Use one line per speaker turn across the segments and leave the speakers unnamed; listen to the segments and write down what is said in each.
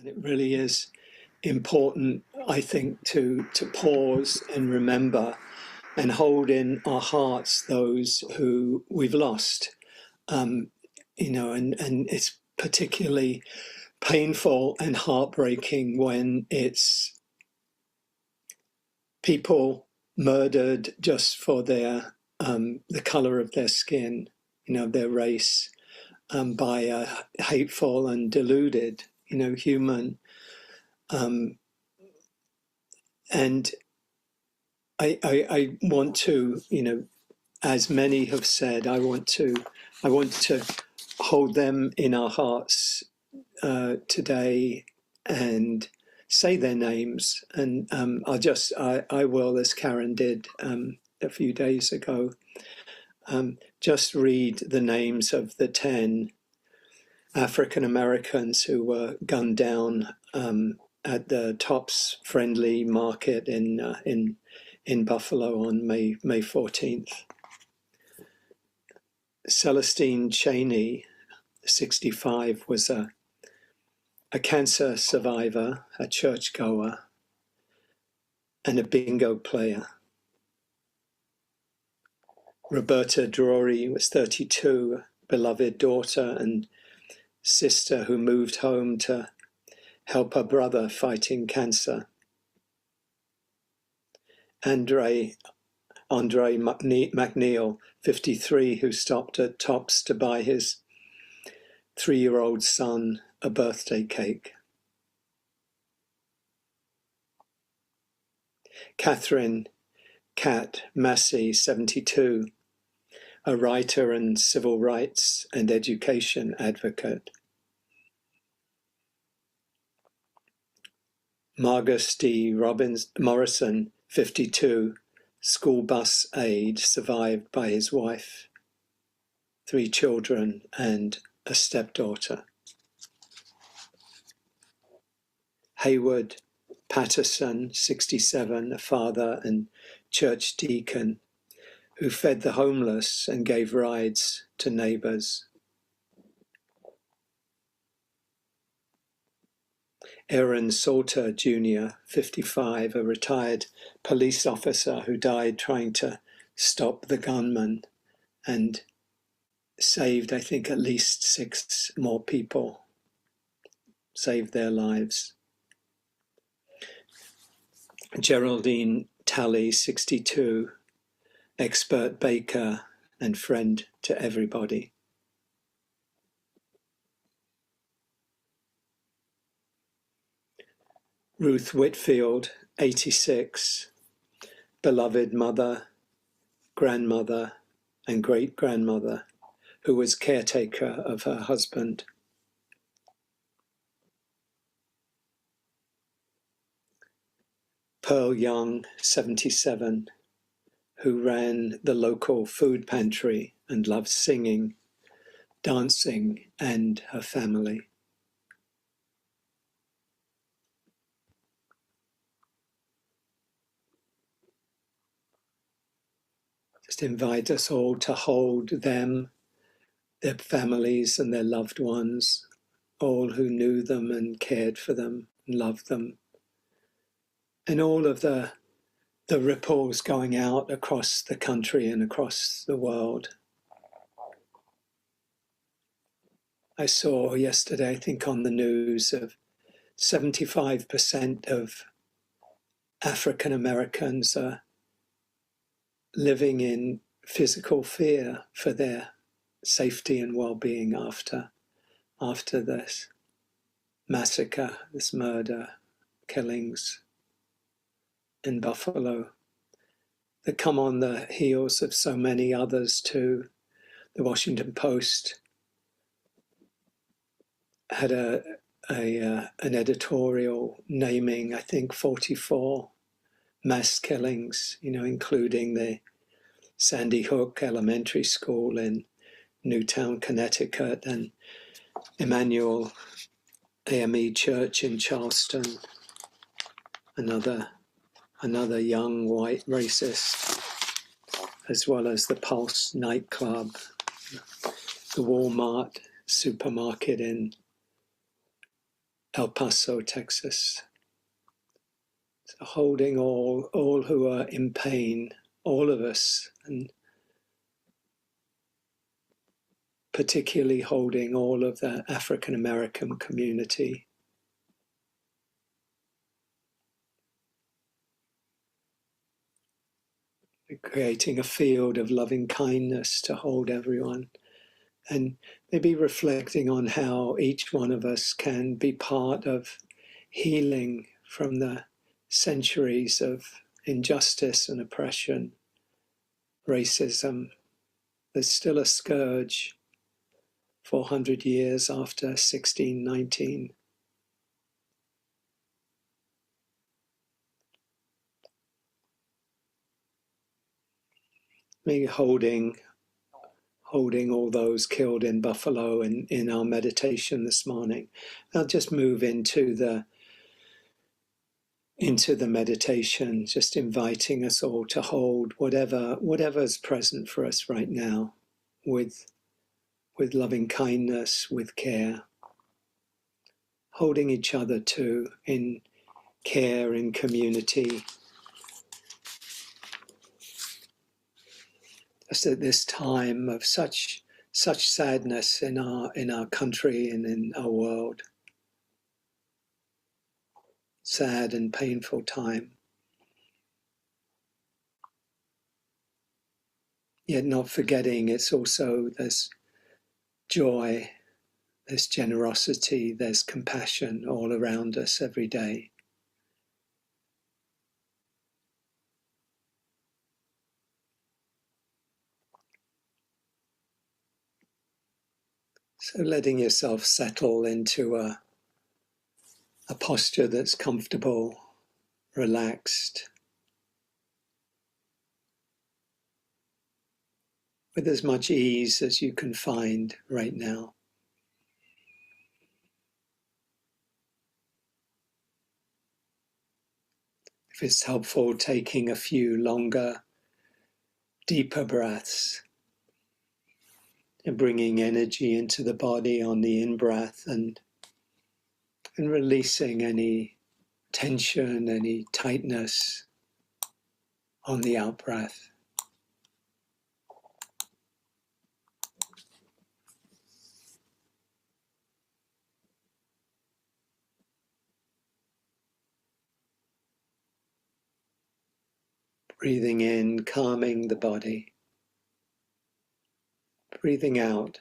And it really is important, I think, to pause and remember and hold in our hearts those who we've lost. And it's particularly painful and heartbreaking when it's people murdered just for their the color of their skin, their race, by a hateful and deluded, human. And I want to, as many have said, I want to hold them in our hearts today and say their names. And I will, as Karen did a few days ago, just read the names of the 10 African Americans who were gunned down at the Tops Friendly Market in Buffalo on May 14th. Celestine Cheney, 65, was a cancer survivor, a churchgoer, and a bingo player. Roberta Drury was 32, a beloved daughter and sister who moved home to help her brother fighting cancer. Andre McNeil, 53, who stopped at Tops to buy his 3-year-old son a birthday cake. Catherine Cat Massey, 72, a writer and civil rights and education advocate. Margus D. Morrison, 52, school bus aide, survived by his wife, 3 children, and a stepdaughter. Hayward Patterson, 67, a father and church deacon who fed the homeless and gave rides to neighbors. Aaron Salter Jr., 55, a retired police officer who died trying to stop the gunman and saved, I think, at least 6 more people, saved their lives. Geraldine Talley, 62, expert baker and friend to everybody. Ruth Whitfield, 86, beloved mother, grandmother, and great-grandmother, who was caretaker of her husband. Pearl Young, 77, who ran the local food pantry and loved singing, dancing, and her family. Just invite us all to hold them, their families and their loved ones, all who knew them and cared for them and loved them, and all of the ripples going out across the country and across the world. I saw yesterday, I think on the news, of 75% of African Americans are living in physical fear for their safety and well-being after this massacre, this murder, killings in Buffalo, that come on the heels of so many others too. The Washington Post had an editorial naming, I think, 44 mass killings, including the Sandy Hook Elementary School in Newtown, Connecticut, and Emmanuel AME Church in Charleston, another young white racist, as well as the Pulse nightclub, the Walmart supermarket in El Paso, Texas. So holding all who are in pain, all of us, and particularly holding all of the African American community. Creating a field of loving kindness to hold everyone, and maybe reflecting on how each one of us can be part of healing from the centuries of injustice and oppression, racism. There's still a scourge 400 years after 1619. Maybe holding all those killed in Buffalo in our meditation this morning. I'll just move into the meditation, just inviting us all to hold whatever's present for us right now with loving kindness, with care, holding each other too in care, in community. Just at this time of such sadness in our country and in our world, sad and painful time, yet not forgetting it's also there's joy, there's generosity, there's compassion all around us every day. So letting yourself settle into a posture that's comfortable, relaxed, with as much ease as you can find right now. If it's helpful, taking a few longer, deeper breaths and bringing energy into the body on the in-breath and releasing any tension, any tightness on the out-breath. Breathing in, calming the body. Breathing out,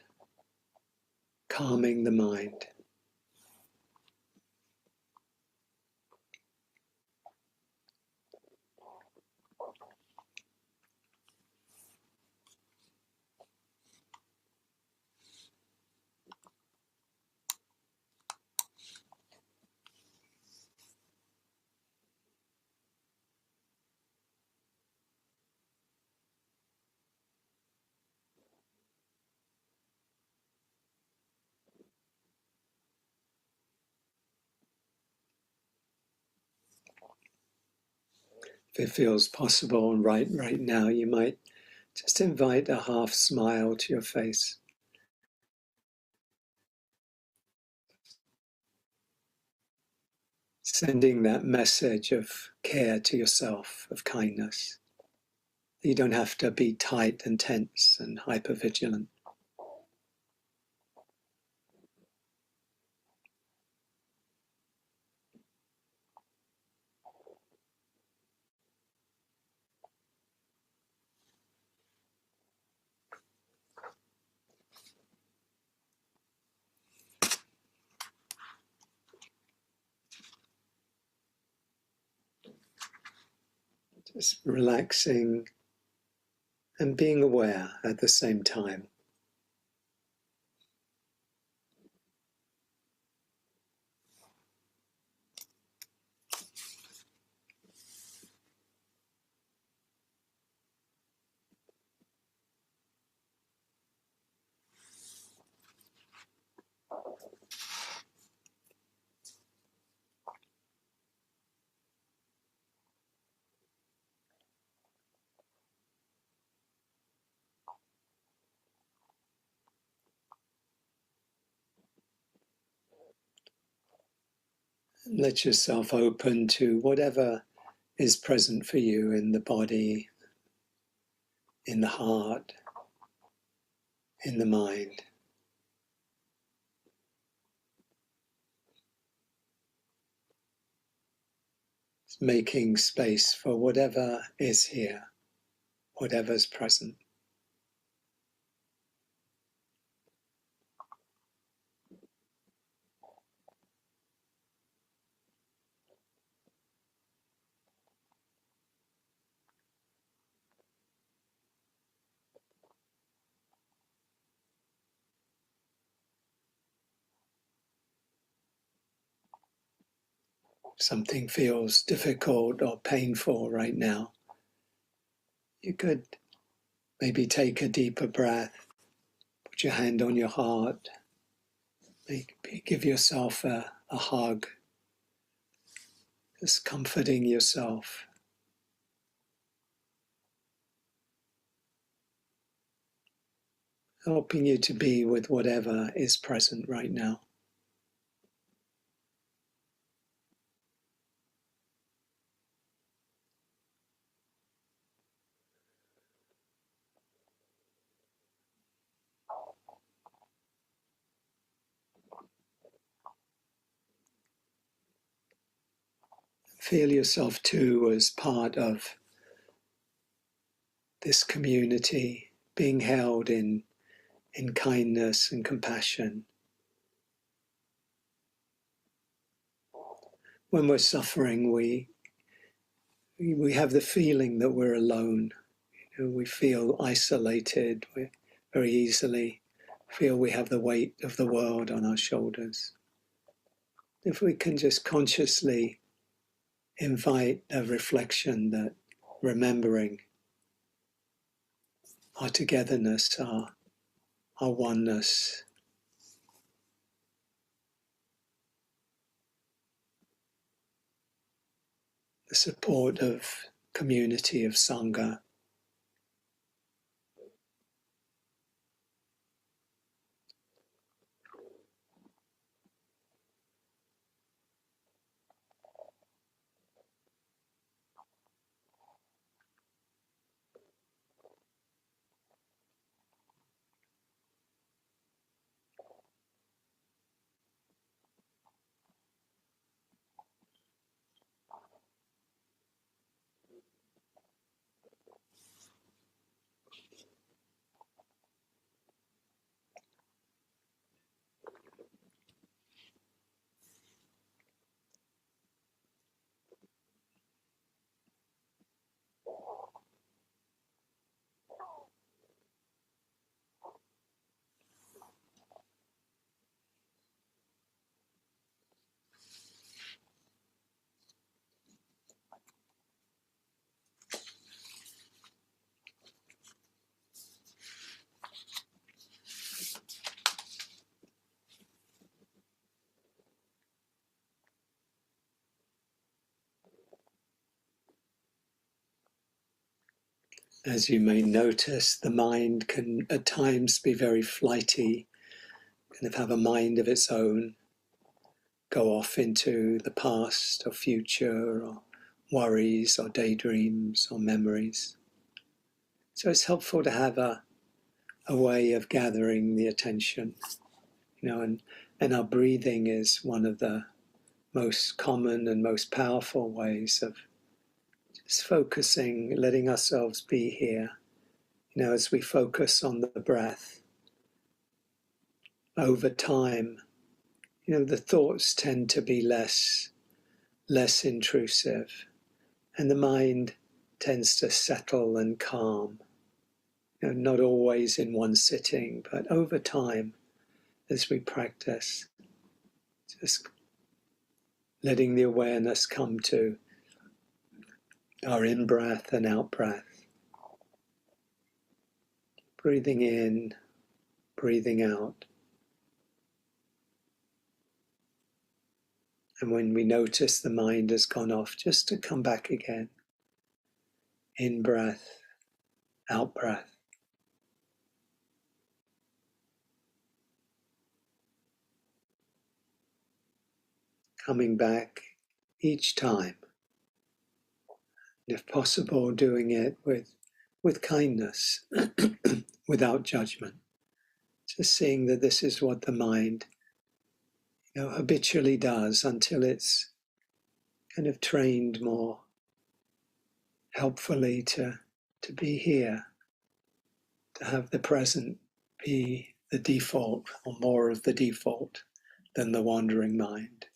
calming the mind. If it feels possible and right now, you might just invite a half smile to your face. Sending that message of care to yourself, of kindness. You don't have to be tight and tense and hypervigilant. Just relaxing and being aware at the same time. Let yourself open to whatever is present for you in the body, in the heart, in the mind. Making space for whatever is here, whatever's present. Something feels difficult or painful right now, you could maybe take a deeper breath, put your hand on your heart, maybe give yourself a hug, just comforting yourself, helping you to be with whatever is present right now. Feel yourself too as part of this community, being held in kindness and compassion. When we're suffering, we have the feeling that we're alone. We feel isolated. We very easily feel we have the weight of the world on our shoulders. If we can just consciously invite a reflection that remembering our togetherness, our oneness, the support of community, of Sangha. As you may notice, the mind can at times be very flighty, kind of have a mind of its own, go off into the past or future or worries or daydreams or memories. So it's helpful to have a way of gathering the attention, and our breathing is one of the most common and most powerful ways of just focusing, letting ourselves be here. As we focus on the breath, over time, the thoughts tend to be less intrusive, and the mind tends to settle and calm. Not always in one sitting, but over time, as we practice, just letting the awareness come to our in-breath and out-breath. Breathing in, breathing out. And when we notice the mind has gone off, just to come back again. In-breath, out-breath. coming back each time. And if possible, doing it with kindness, without judgment. Just seeing that this is what the mind, habitually does until it's kind of trained more helpfully to be here, to have the present be the default or more of the default than the wandering mind.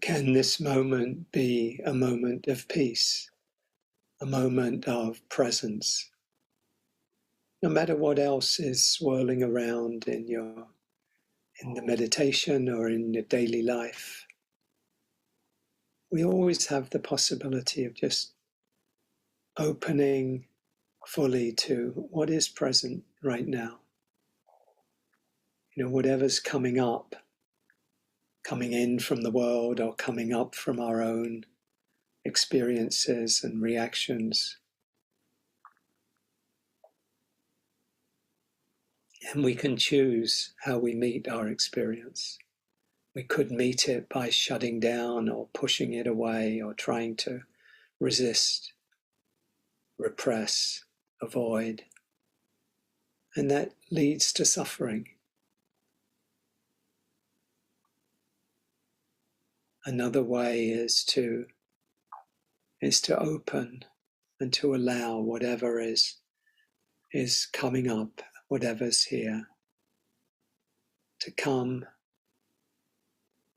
Can this moment be a moment of peace, a moment of presence? No matter what else is swirling around in the meditation or in your daily life, we always have the possibility of just opening fully to what is present right now. Whatever's coming up, coming in from the world or coming up from our own experiences and reactions. And we can choose how we meet our experience. We could meet it by shutting down or pushing it away or trying to resist, repress, avoid. And that leads to suffering. Another way is to open and to allow whatever is coming up, whatever's here, to come,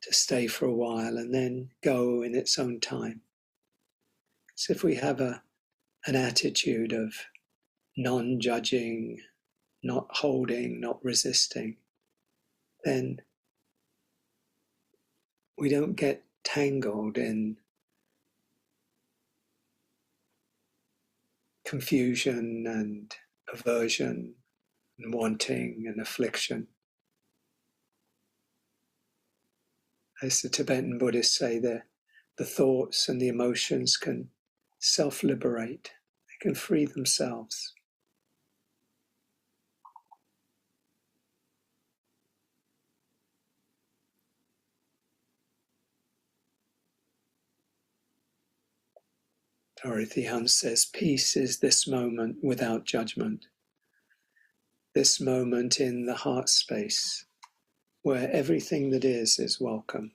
to stay for a while and then go in its own time. So if we have an attitude of non-judging, not holding, not resisting, then we don't get tangled in confusion and aversion and wanting and affliction. As the Tibetan Buddhists say, the thoughts and the emotions can self-liberate. They can free themselves. Dorothy Hunt says, peace is this moment without judgment. This moment in the heart space where everything that is welcome.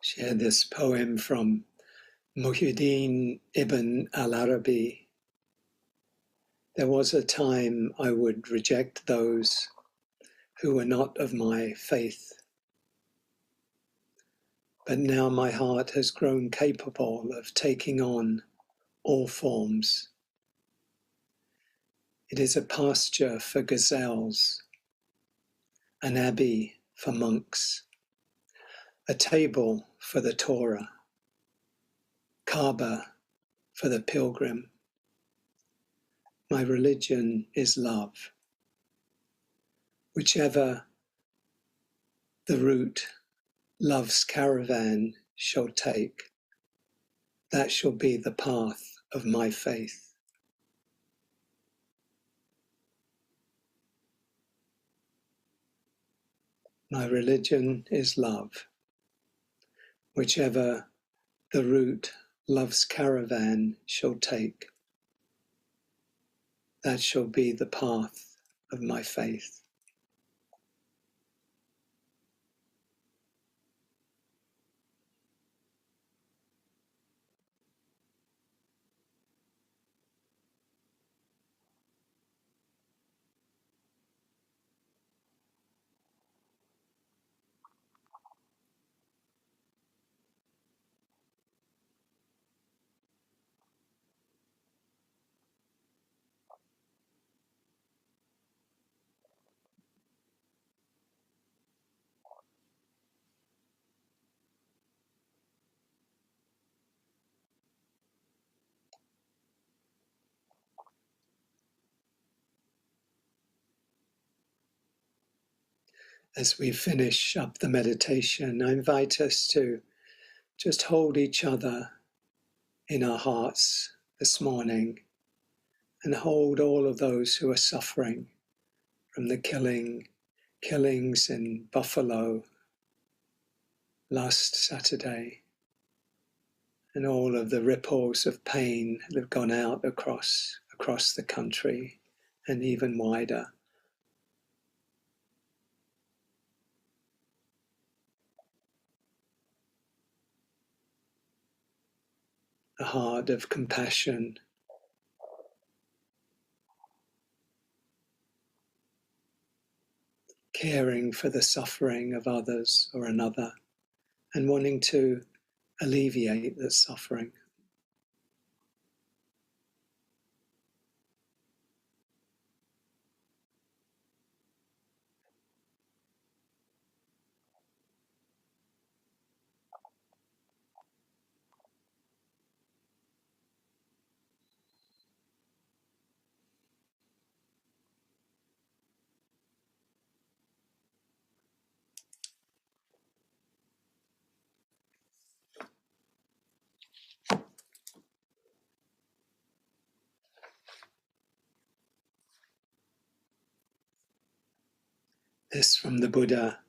share this poem from Muhyiddin ibn al-Arabi. There was a time I would reject those who were not of my faith, but now my heart has grown capable of taking on all forms. It is a pasture for gazelles, an abbey for monks, a table for the Torah, Kaaba for the pilgrim. My religion is love. Whichever the route love's caravan shall take, that shall be the path of my faith. My religion is love. Whichever the route love's caravan shall take, that shall be the path of my faith. As we finish up the meditation, I invite us to just hold each other in our hearts this morning and hold all of those who are suffering from the killings in Buffalo last Saturday, and all of the ripples of pain that have gone out across the country and even wider. A heart of compassion, caring for the suffering of others or another, and wanting to alleviate that suffering. This from the Buddha: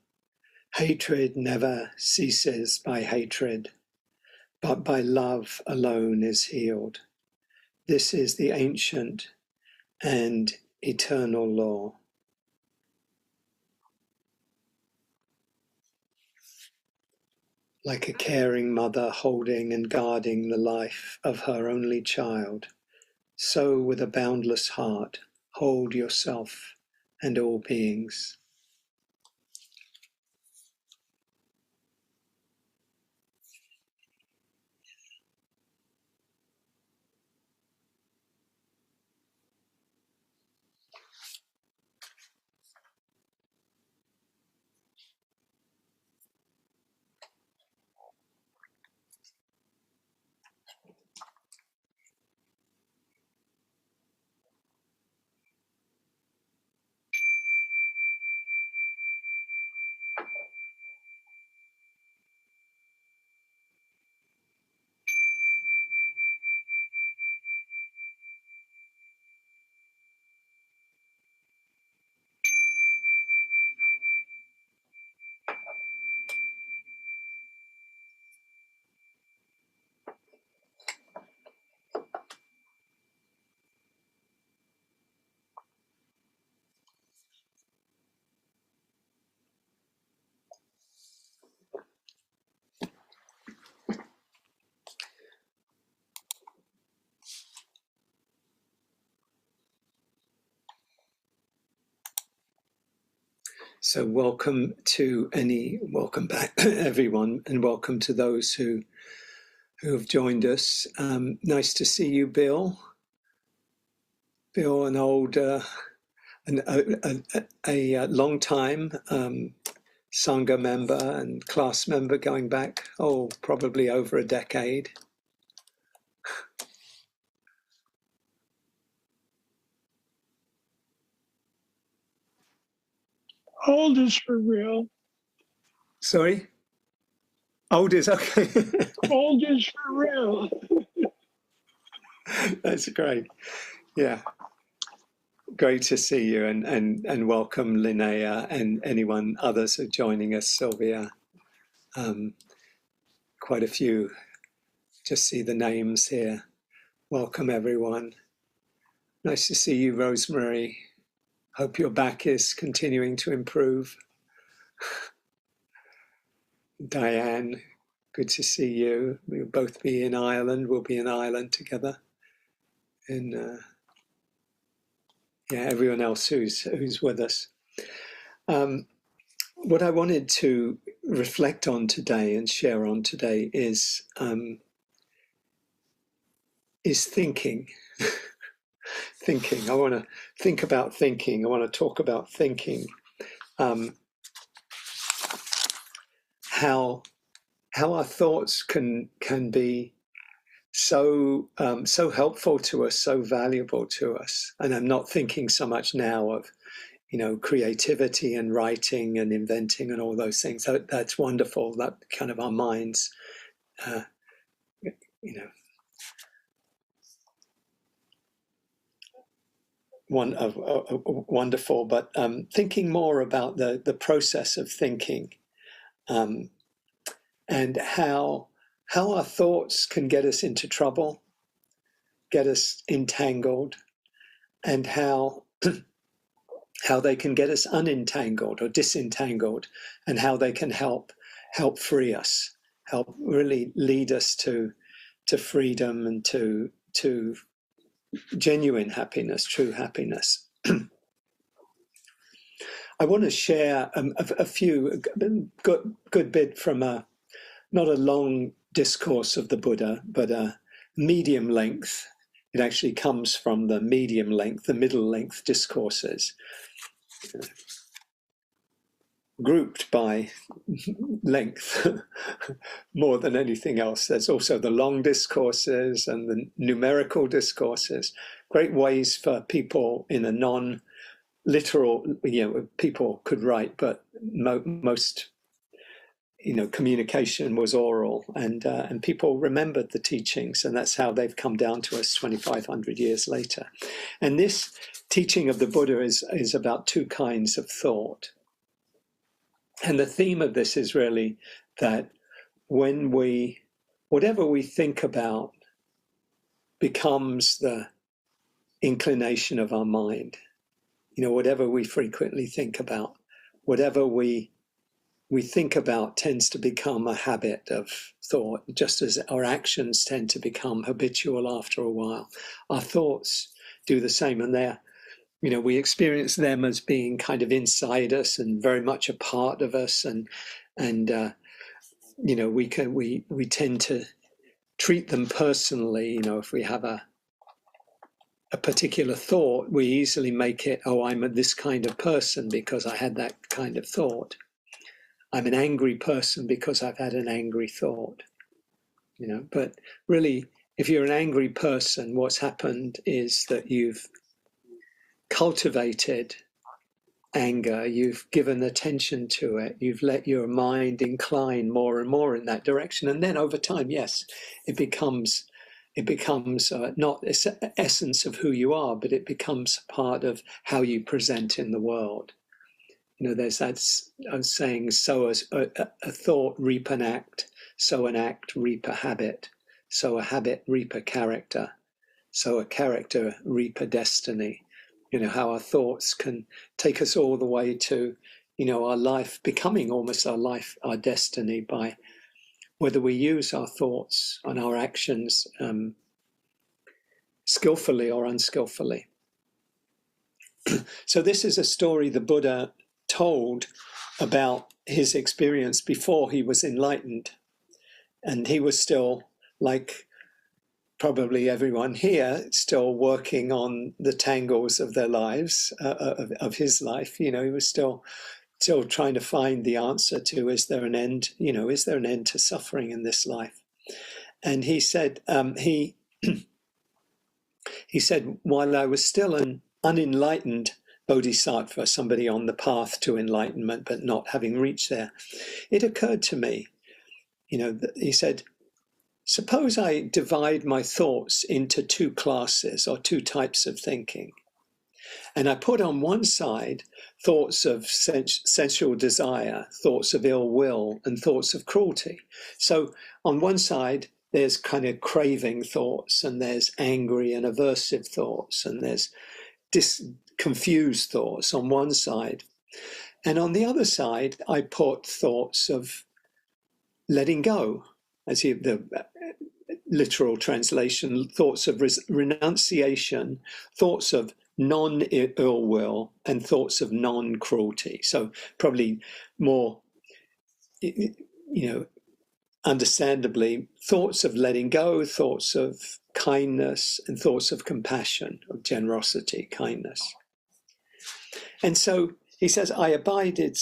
hatred never ceases by hatred, but by love alone is healed. This is the ancient and eternal law. Like a caring mother holding and guarding the life of her only child, so with a boundless heart, hold yourself and all beings. So welcome back, everyone, and welcome to those who have joined us. Nice to see you, Bill. Bill, an old, a long time Sangha member and class member, going back, probably over a decade.
Old is for real.
Sorry? Old is okay.
Old is for real.
That's great. Yeah. Great to see you, and welcome Linnea and anyone others who are joining us, Sylvia. Quite a few, just see the names here. Welcome everyone. Nice to see you, Rosemary. Hope your back is continuing to improve. Diane, good to see you. We'll both be in Ireland. We'll be in Ireland together. And everyone else who's with us. What I wanted to reflect on today and share on today is thinking. Thinking. I want to think about thinking. I want to talk about thinking. How our thoughts can be so helpful to us, so valuable to us. And I'm not thinking so much now of, creativity and writing and inventing and all those things. That's wonderful. That kind of our minds, wonderful. But thinking more about the process of thinking, and how our thoughts can get us into trouble, get us entangled, and how they can get us unentangled or disentangled, and how they can help free us, help really lead us to freedom and to genuine happiness, true happiness. I want to share a few good bit from not a long discourse of the Buddha, but a medium length. It actually comes from the medium length, the middle length discourses, grouped by length more than anything else. There's also the long discourses and the numerical discourses, great ways for people in a non-literal, people could write, but most communication was oral, and people remembered the teachings, and that's how they've come down to us 2,500 years later. And this teaching of the Buddha is about two kinds of thought. And the theme of this is really that whatever we think about becomes the inclination of our mind. Whatever we frequently think about, whatever we think about tends to become a habit of thought, just as our actions tend to become habitual after a while. Our thoughts do the same, and we experience them as being kind of inside us and very much a part of us, and we tend to treat them personally. If we have a particular thought, we easily make it, I'm this kind of person because I had that kind of thought. I'm an angry person because I've had an angry thought, but really, if you're an angry person, what's happened is that you've cultivated anger, you've given attention to it, you've let your mind incline more and more in that direction. And then over time, yes, it becomes not the essence of who you are, but it becomes part of how you present in the world. There's that saying, sow a thought, reap an act, sow an act, reap a habit, sow a habit, reap a character, sow a character, reap a destiny. How our thoughts can take us all the way to, our life becoming almost our life, our destiny, by whether we use our thoughts and our actions skillfully or unskillfully. So this is a story the Buddha told about his experience before he was enlightened. And he was still, like probably everyone here, still working on the tangles of their lives, of his life. He was still trying to find the answer to, is there an end? Is there an end to suffering in this life? And he said, he said, while I was still an unenlightened bodhisattva, somebody on the path to enlightenment but not having reached there, it occurred to me, he said, suppose I divide my thoughts into two classes or two types of thinking. And I put on one side thoughts of sensual desire, thoughts of ill will, and thoughts of cruelty. So on one side, there's kind of craving thoughts, and there's angry and aversive thoughts, and there's confused thoughts on one side. And on the other side, I put thoughts of letting go, as the literal translation, thoughts of renunciation, thoughts of non-ill will, and thoughts of non-cruelty. So probably more, understandably, thoughts of letting go, thoughts of kindness, and thoughts of compassion, of generosity, kindness. And so he says, I abided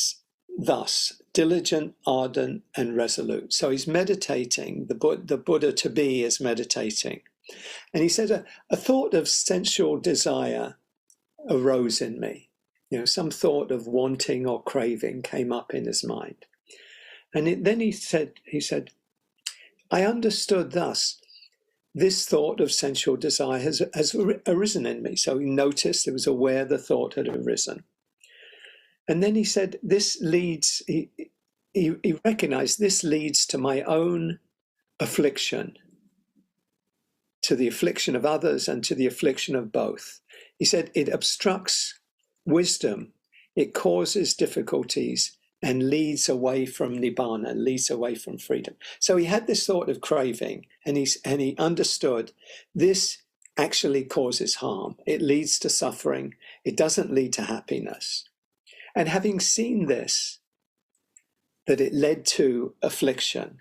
thus, diligent, ardent, and resolute. So he's meditating. The Buddha to be is meditating. And he said, a thought of sensual desire arose in me. Some thought of wanting or craving came up in his mind. And then he said, I understood thus, this thought of sensual desire has arisen in me. So he noticed, he was aware the thought had arisen. And then he said, this leads, he recognized this leads to my own affliction, to the affliction of others and to the affliction of both. He said, it obstructs wisdom, it causes difficulties, and leads away from nibbana, leads away from freedom. So he had this thought of craving, and he understood this actually causes harm. It leads to suffering. It doesn't lead to happiness. And having seen this, that it led to affliction,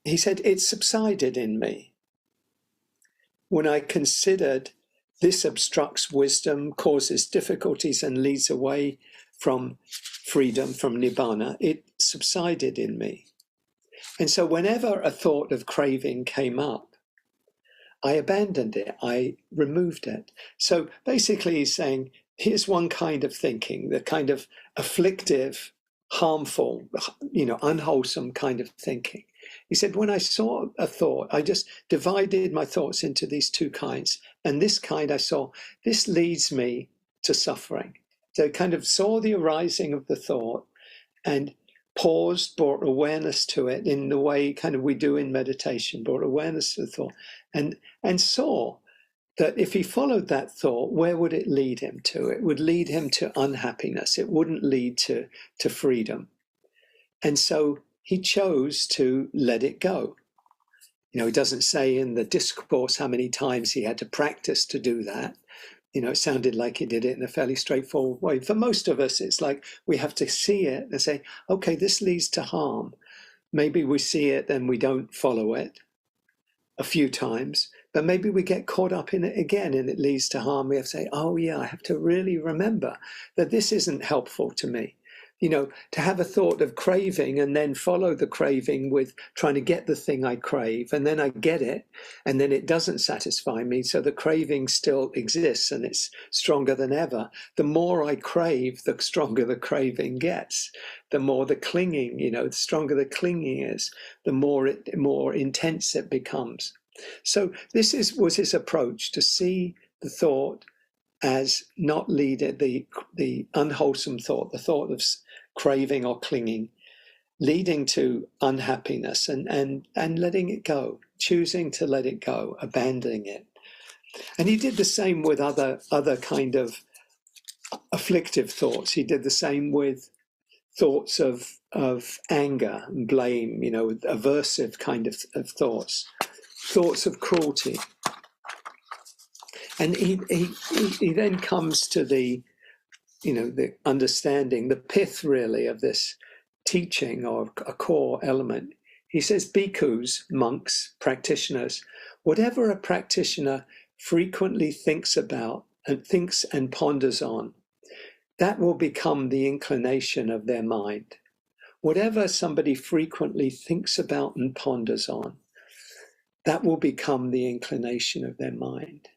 he said, it subsided in me. When I considered this obstructs wisdom, causes difficulties, and leads away from freedom, from nibbana, it subsided in me. And so whenever a thought of craving came up, I abandoned it, I removed it. So basically he's saying, here's one kind of thinking, the kind of afflictive, harmful, unwholesome kind of thinking. He said, when I saw a thought, I just divided my thoughts into these two kinds. And this kind I saw, this leads me to suffering. So I kind of saw the arising of the thought and paused, brought awareness to it in the way kind of we do in meditation, brought awareness to the thought and saw that if he followed that thought, where would it lead him to? It would lead him to unhappiness. It wouldn't lead to freedom. And so he chose to let it go. He doesn't say in the discourse how many times he had to practice to do that. It sounded like he did it in a fairly straightforward way. For most of us, it's like we have to see it and say, okay, this leads to harm. Maybe we see it, then we don't follow it a few times. But maybe we get caught up in it again and it leads to harm. We have to say, oh yeah, I have to really remember that this isn't helpful to me. To have a thought of craving and then follow the craving with trying to get the thing I crave, and then I get it, and then it doesn't satisfy me, so the craving still exists and it's stronger than ever. The more I crave, the stronger the craving gets. The more the clinging, the stronger the clinging is, the more intense it becomes. So this was his approach, to see the thought as not leading, the unwholesome thought, the thought of craving or clinging, leading to unhappiness, and letting it go, choosing to let it go, abandoning it. And he did the same with other kind of afflictive thoughts. He did the same with thoughts of anger and blame, aversive kind of thoughts of cruelty. And he then comes to the the understanding, the pith really of this teaching, or a core element. He says, bhikkhus, monks, practitioners, whatever a practitioner frequently thinks about and thinks and ponders on, that will become the inclination of their mind. Whatever somebody frequently thinks about and ponders on, that will become the inclination of their mind.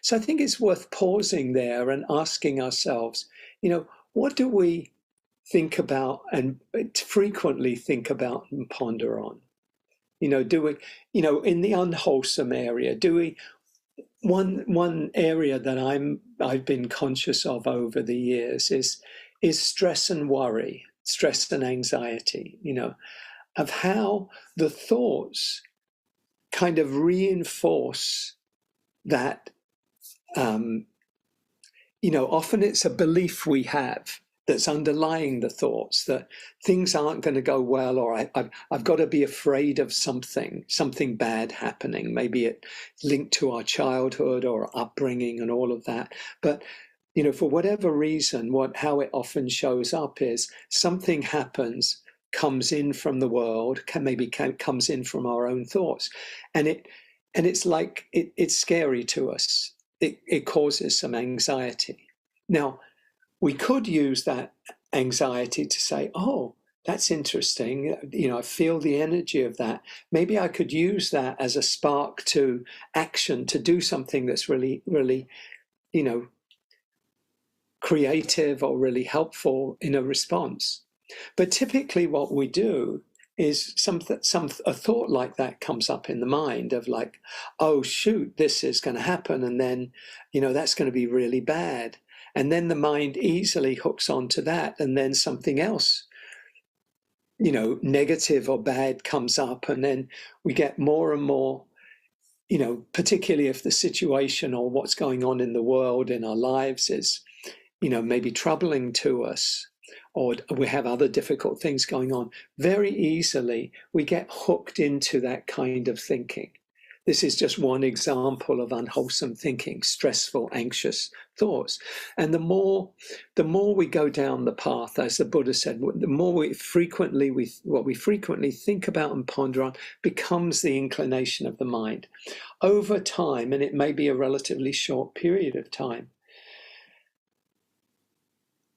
So I think it's worth pausing there and asking ourselves, what do we think about and frequently think about and ponder on? Do we, in the unwholesome area, do we, one area that I've been conscious of over the years is stress and worry, stress and anxiety, of how the thoughts kind of reinforce that. Often it's a belief we have that's underlying the thoughts, that things aren't going to go well, or I've got to be afraid of something bad happening. Maybe it linked to our childhood or upbringing and all of that. But, for whatever reason, how it often shows up is something happens, comes in from the world, comes in from our own thoughts. And it's like, it's scary to us. It causes some anxiety. Now, we could use that anxiety to say, oh, that's interesting. I feel the energy of that. Maybe I could use that as a spark to action, to do something that's really, really, creative or really helpful in a response. But typically what we do is a thought like that comes up in the mind of like, oh shoot, this is going to happen, and then that's going to be really bad, and then the mind easily hooks onto that, and then something else negative or bad comes up, and then we get more and more, particularly if the situation or what's going on in the world, in our lives is maybe troubling to us, or we have other difficult things going on, very easily we get hooked into that kind of thinking. This is just one example of unwholesome thinking, stressful, anxious thoughts. And the more we go down the path, as the Buddha said, the more what we frequently think about and ponder on becomes the inclination of the mind. Over time, and it may be a relatively short period of time,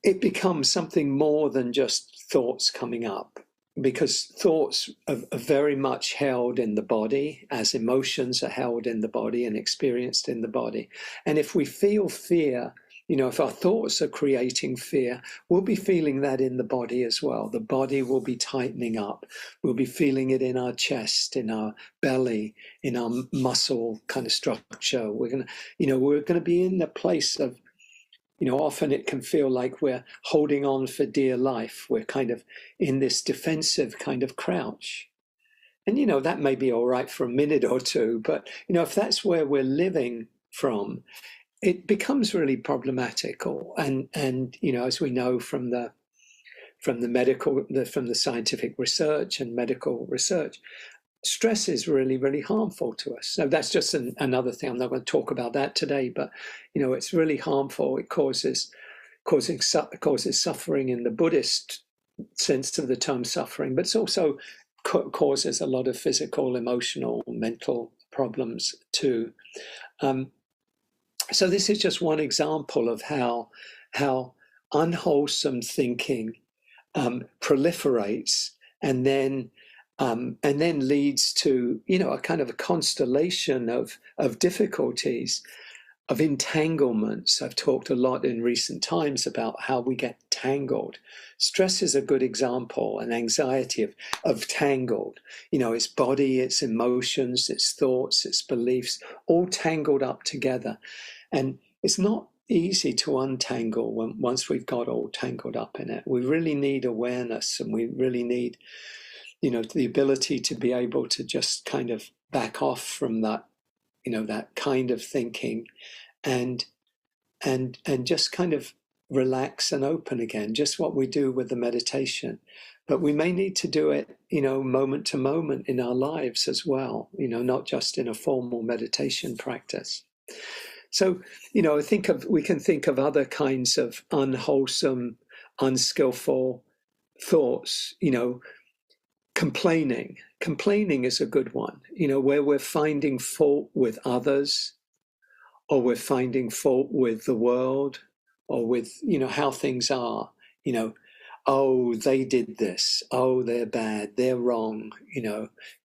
it becomes something more than just thoughts coming up, because thoughts are very much held in the body, as emotions are held in the body and experienced in the body. And if we feel fear, if our thoughts are creating fear, we'll be feeling that in the body as well. The body will be tightening up. We'll be feeling it in our chest, in our belly, in our muscle kind of structure. We're going to be in the place of, often it can feel like we're holding on for dear life. We're kind of in this defensive kind of crouch. And, that may be all right for a minute or two, but, if that's where we're living from, it becomes really problematic. And as we know from the scientific research and medical research, stress is really, really harmful to us. So that's just another thing. I'm not going to talk about that today, but it's really harmful. It causes suffering in the Buddhist sense of the term suffering, but it's also causes a lot of physical, emotional, mental problems too. So this is just one example of how unwholesome thinking proliferates, and then leads to a kind of a constellation of difficulties, of entanglements. I've talked a lot in recent times about how we get tangled. Stress is a good example, and anxiety of tangled. It's body, its emotions, its thoughts, its beliefs, all tangled up together. And it's not easy to untangle once we've got all tangled up in it. We really need awareness, and we really need the ability to be able to just kind of back off from that, that kind of thinking, and just kind of relax and open again, just what we do with the meditation. But we may need to do it, moment to moment in our lives as well, not just in a formal meditation practice. So, we can think of other kinds of unwholesome, unskillful thoughts, complaining. Complaining is a good one, where we're finding fault with others, or we're finding fault with the world, or with, how things are, oh, they did this, oh, they're bad, they're wrong,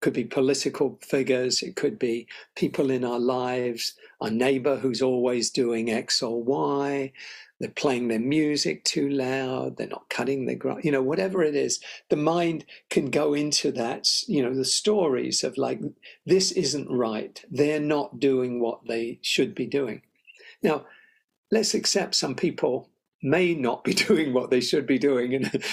could be political figures, it could be people in our lives, our neighbor who's always doing X or Y, they're playing their music too loud, they're not cutting the grass, whatever it is, the mind can go into that, the stories of like, this isn't right, they're not doing what they should be doing. Now, let's accept some people may not be doing what they should be doing, and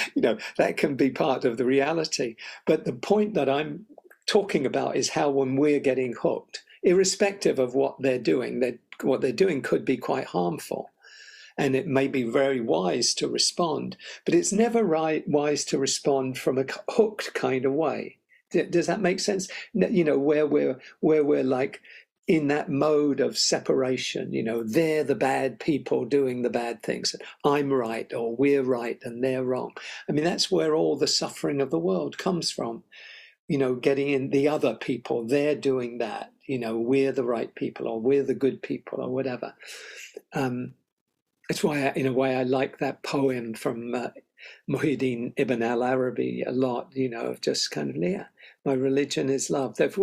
that can be part of the reality. But the point that I'm talking about is how when we're getting hooked, irrespective of what they're doing, what they're doing could be quite harmful. And it may be very wise to respond, but it's never wise to respond from a hooked kind of way. Does that make sense? Where we're like in that mode of separation, they're the bad people doing the bad things. I'm right, or we're right, and they're wrong. I mean, that's where all the suffering of the world comes from. Getting in the other people, they're doing that. We're the right people, or we're the good people, or whatever. That's why, in a way, I like that poem from Muhyiddin Ibn al-Arabi a lot, of just kind of, yeah, my religion is love. That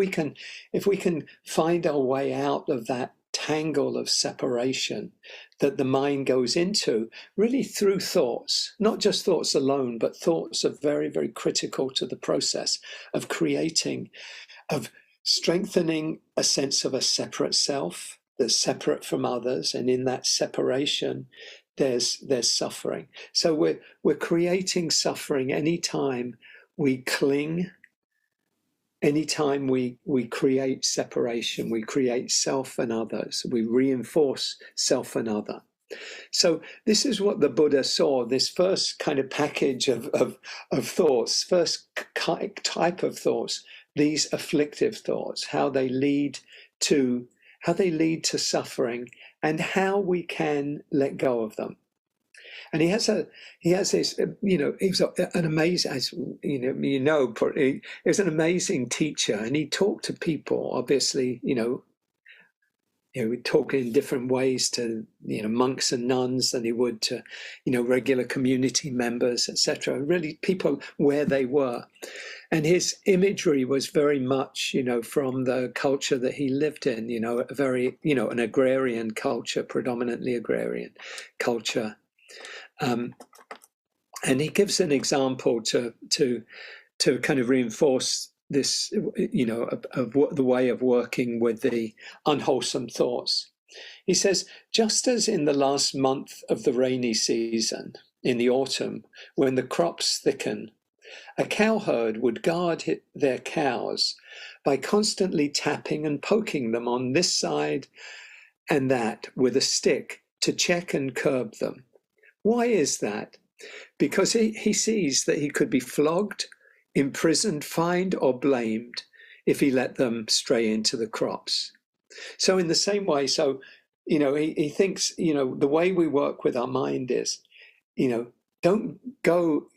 if we can find our way out of that tangle of separation that the mind goes into, really through thoughts, not just thoughts alone, but thoughts are very, very critical to the process of creating, of strengthening a sense of a separate self that's separate from others, and in that separation there's suffering. So we're creating suffering anytime we cling, anytime we create separation, we create self and others, we reinforce self and other. So this is what the Buddha saw, this first kind of package of thoughts, first type of thoughts, these afflictive thoughts, how they lead to suffering, and how we can let go of them. And he has this, he's an amazing, as he was an amazing teacher, and he talked to people, obviously, we talk in different ways to monks and nuns than he would to regular community members, etc. Really, people where they were, and his imagery was very much from the culture that he lived in. A very an agrarian culture, predominantly agrarian culture, and he gives an example to kind of reinforce this, of what the way of working with the unwholesome thoughts. He says, just as in the last month of the rainy season, in the autumn, when the crops thicken, a cowherd would guard their cows by constantly tapping and poking them on this side and that with a stick to check and curb them. Why is that? Because he sees that he could be flogged, imprisoned, fined, or blamed if he let them stray into the crops. So in the same way, he thinks, the way we work with our mind is, don't go,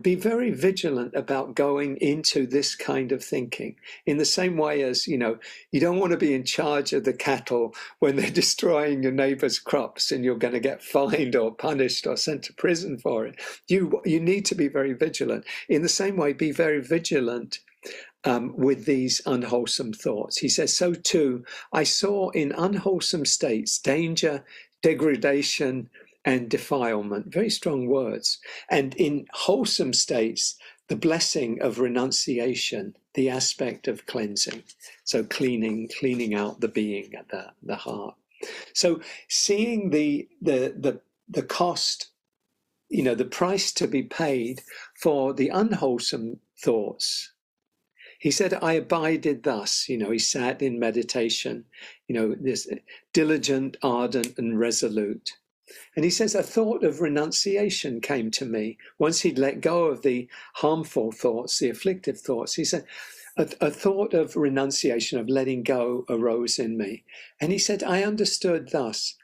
be very vigilant about going into this kind of thinking. In the same way as, you don't want to be in charge of the cattle when they're destroying your neighbor's crops and you're going to get fined or punished or sent to prison for it. You need to be very vigilant. In the same way, be very vigilant with these unwholesome thoughts. He says, so too, I saw in unwholesome states danger, degradation, and defilement, very strong words. And in wholesome states, the blessing of renunciation, the aspect of cleansing. So cleaning out the being at the heart. So seeing the cost, the price to be paid for the unwholesome thoughts. He said, I abided thus, he sat in meditation, this diligent, ardent, and resolute. And he says, a thought of renunciation came to me once he'd let go of the harmful thoughts, the afflictive thoughts. He said, a thought of renunciation, of letting go, arose in me. And he said, I understood thus,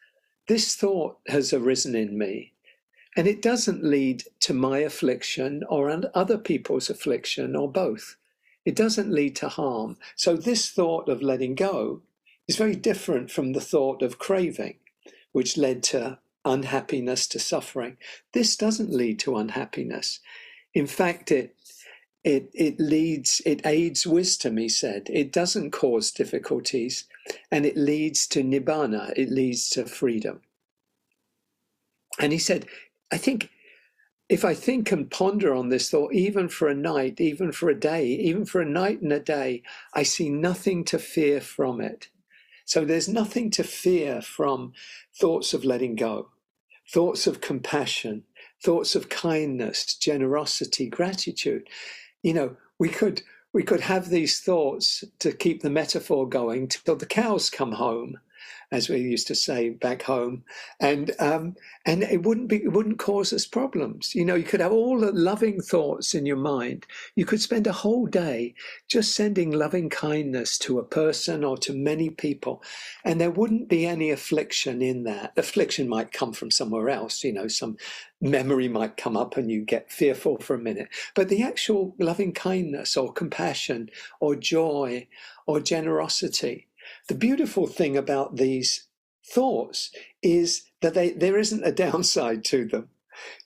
this thought has arisen in me, and it doesn't lead to my affliction or other people's affliction or both. It doesn't lead to harm. So this thought of letting go is very different from the thought of craving, which led to unhappiness, to suffering. This doesn't lead to unhappiness. In fact, it aids wisdom, he said. It doesn't cause difficulties, and it leads to nibbana, it leads to freedom. And he said, I think if I think and ponder on this thought, even for a night, even for a day, even for a night and a day, I see nothing to fear from it. So there's nothing to fear from thoughts of letting go, thoughts of compassion, thoughts of kindness, generosity, gratitude. You know, we could have these thoughts, to keep the metaphor going, till the cows come home, as we used to say back home, and it wouldn't cause us problems. You know, you could have all the loving thoughts in your mind. You could spend a whole day just sending loving kindness to a person or to many people, and there wouldn't be any affliction in that. Affliction might come from somewhere else. You know, some memory might come up and you get fearful for a minute. But the actual loving kindness or compassion or joy or generosity, the beautiful thing about these thoughts is that there isn't a downside to them.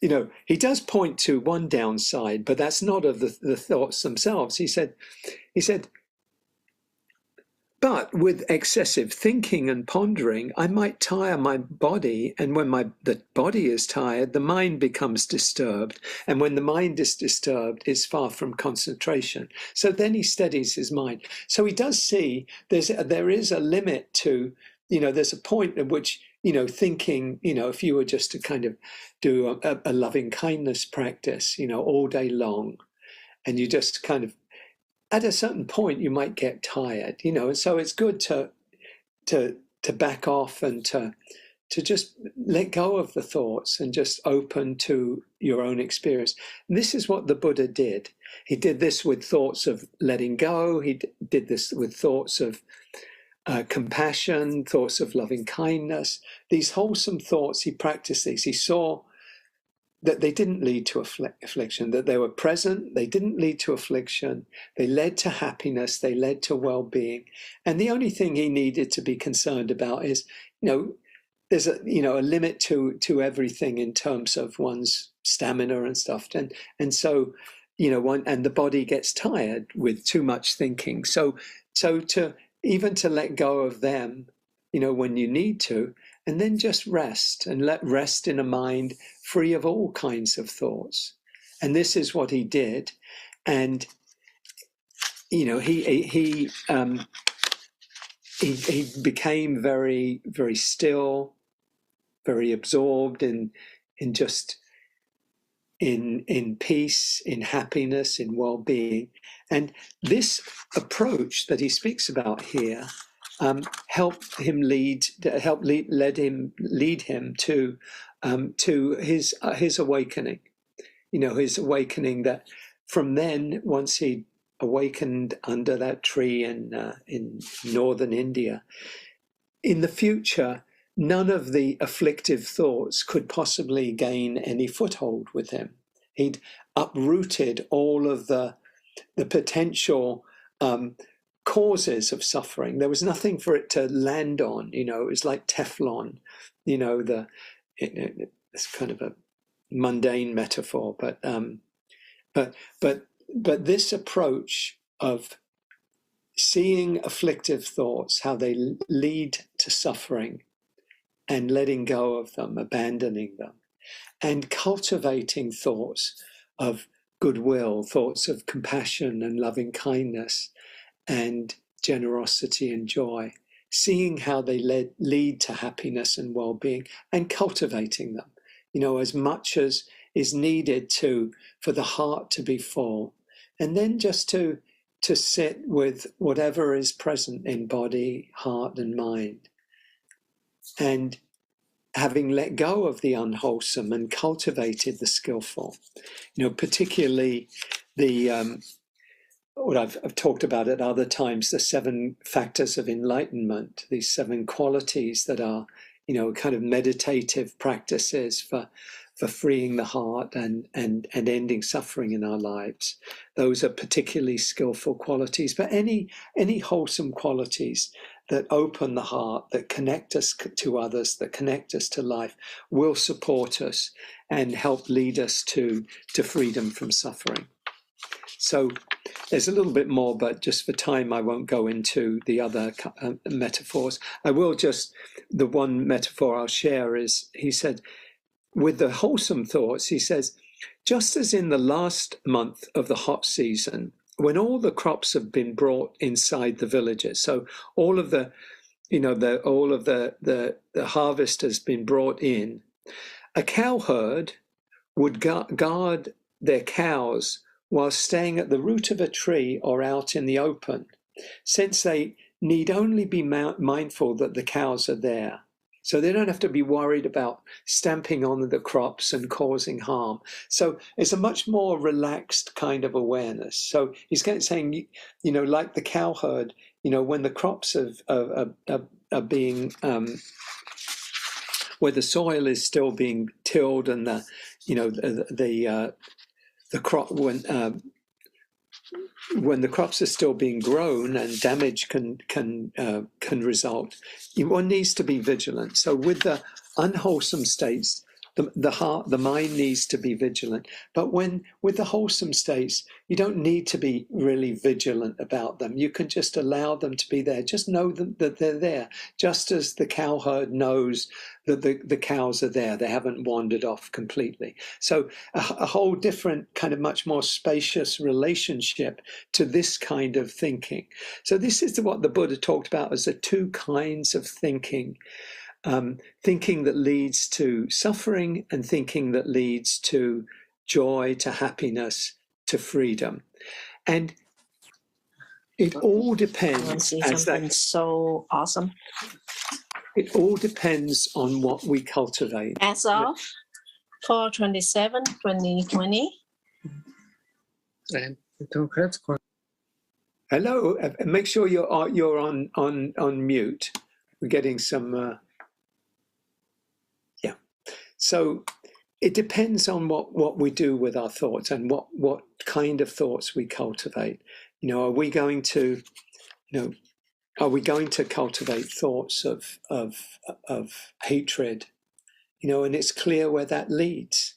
You know, he does point to one downside, but that's not of the thoughts themselves. He said, but with excessive thinking and pondering, I might tire my body, and when the body is tired, the mind becomes disturbed. And when the mind is disturbed, it's far from concentration. So then he steadies his mind. So he does see there is a limit to, you know, there's a point at which, you know, thinking, you know, if you were just to kind of do a loving kindness practice, you know, all day long, and you just kind of, at a certain point, you might get tired, you know, and so it's good to back off and to just let go of the thoughts and just open to your own experience. And this is what the Buddha did. He did this with thoughts of letting go. He did this with thoughts of compassion, thoughts of loving kindness. These wholesome thoughts, he practiced these. He saw that they didn't lead to affliction, that they were present, they didn't lead to affliction, they led to happiness, they led to well-being. And the only thing he needed to be concerned about is, you know, there's a limit to everything in terms of one's stamina and stuff. And so, you know, and the body gets tired with too much thinking. So to let go of them, you know, when you need to, and then just rest, and let rest in a mind free of all kinds of thoughts. And this is what he did. And, you know, he became very, very still, very absorbed in peace, in happiness, in well-being. And this approach that he speaks about here helped him lead him to his awakening. You know, his awakening, that from then, once he awakened under that tree in northern India, in the future, none of the afflictive thoughts could possibly gain any foothold with him. He'd uprooted all of the potential causes of suffering. There was nothing for it to land on. You know, it was like Teflon. You know, it's kind of a mundane metaphor, but this approach of seeing afflictive thoughts, how they lead to suffering, and letting go of them, abandoning them, and cultivating thoughts of goodwill, thoughts of compassion and loving kindness and generosity and joy, seeing how they lead to happiness and well-being, and cultivating them, you know, as much as is needed for the heart to be full, and then just to sit with whatever is present in body, heart, and mind, and having let go of the unwholesome and cultivated the skillful, you know, particularly the what I've talked about at other times, the 7 factors of enlightenment, these 7 qualities that are, kind of meditative practices for freeing the heart and ending suffering in our lives. Those are particularly skillful qualities, but any wholesome qualities that open the heart, that connect us to others, that connect us to life, will support us and help lead us to freedom from suffering. So there's a little bit more, but just for time, I won't go into the other metaphors. I will just, the one metaphor I'll share is, he said, with the wholesome thoughts, he says, just as in the last month of the hot season, when all the crops have been brought inside the villages, so all of the, the harvest has been brought in, a cow herd would guard their cows while staying at the root of a tree or out in the open, since they need only be mindful that the cows are there. So they don't have to be worried about stamping on the crops and causing harm. So it's a much more relaxed kind of awareness. So he's saying, like the cow herd, when the crops are being, where the soil is still being tilled and the crop, when the crops are still being grown and damage can result, one needs to be vigilant. So with the unwholesome states, the mind needs to be vigilant. But with the wholesome states, you don't need to be really vigilant about them. You can just allow them to be there. Just know that they're there. Just as the cow herd knows that the cows are there. They haven't wandered off completely. So a whole different kind of much more spacious relationship to this kind of thinking. So this is what the Buddha talked about as the 2 kinds of thinking. Thinking that leads to suffering and thinking that leads to joy, to happiness, to freedom. And it all depends.
See something so awesome.
It all depends on what we cultivate.
As of 4/27/2020.
Hello, make sure you're on mute. We're getting some. So it depends on what we do with our thoughts and what kind of thoughts we cultivate. Are we going to, cultivate thoughts of hatred? And it's clear where that leads.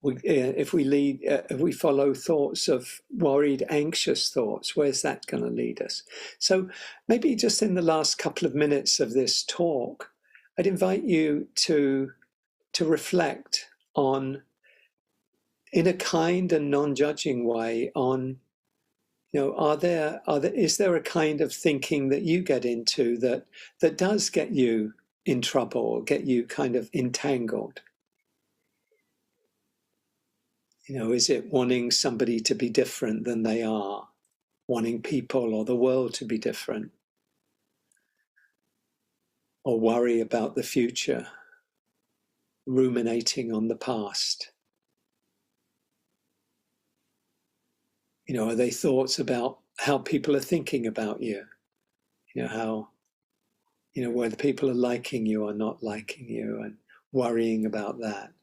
If we follow thoughts of worried, anxious thoughts, where's that going to lead us? So maybe just in the last couple of minutes of this talk, I'd invite you to reflect on, in a kind and non-judging way, on, is there a kind of thinking that you get into that does get you in trouble or get you kind of entangled? Is it wanting somebody to be different than they are, wanting people or the world to be different, or worry about the future, ruminating on the past? Are they thoughts about how people are thinking about you? How, whether people are liking you or not liking you, and worrying about that.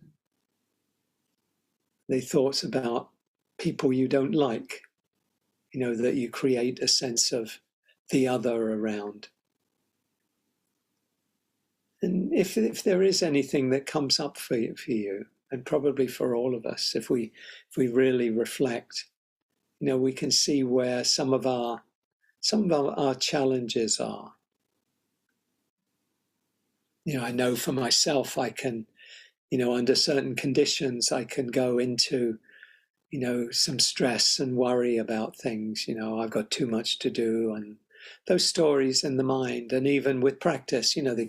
They thoughts about people you don't like, that you create a sense of the other around. And if there is anything that comes up for you, and probably for all of us, if we really reflect, we can see where some of our challenges are. I know for myself, I can, under certain conditions, I can go into, some stress and worry about things. I've got too much to do, and those stories in the mind. And even with practice, they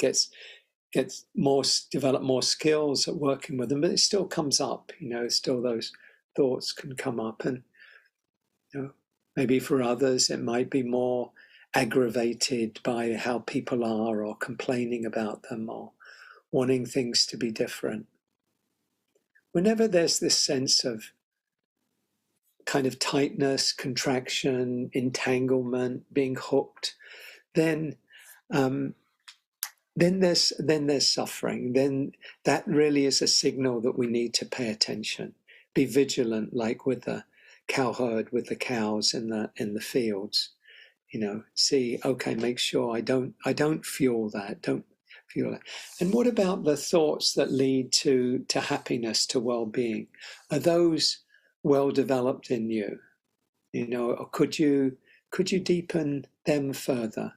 develop more skills at working with them, but it still comes up. Still those thoughts can come up, and maybe for others it might be more aggravated by how people are, or complaining about them, or wanting things to be different. Whenever there's this sense of kind of tightness, contraction, entanglement, being hooked, then there's suffering. Then that really is a signal that we need to pay attention, be vigilant, like with the cow herd, with the cows in the fields. See, okay, make sure I don't fuel that. Don't fuel that. And what about the thoughts that lead to happiness, to well-being? Are those well developed in you? Or could you deepen them further?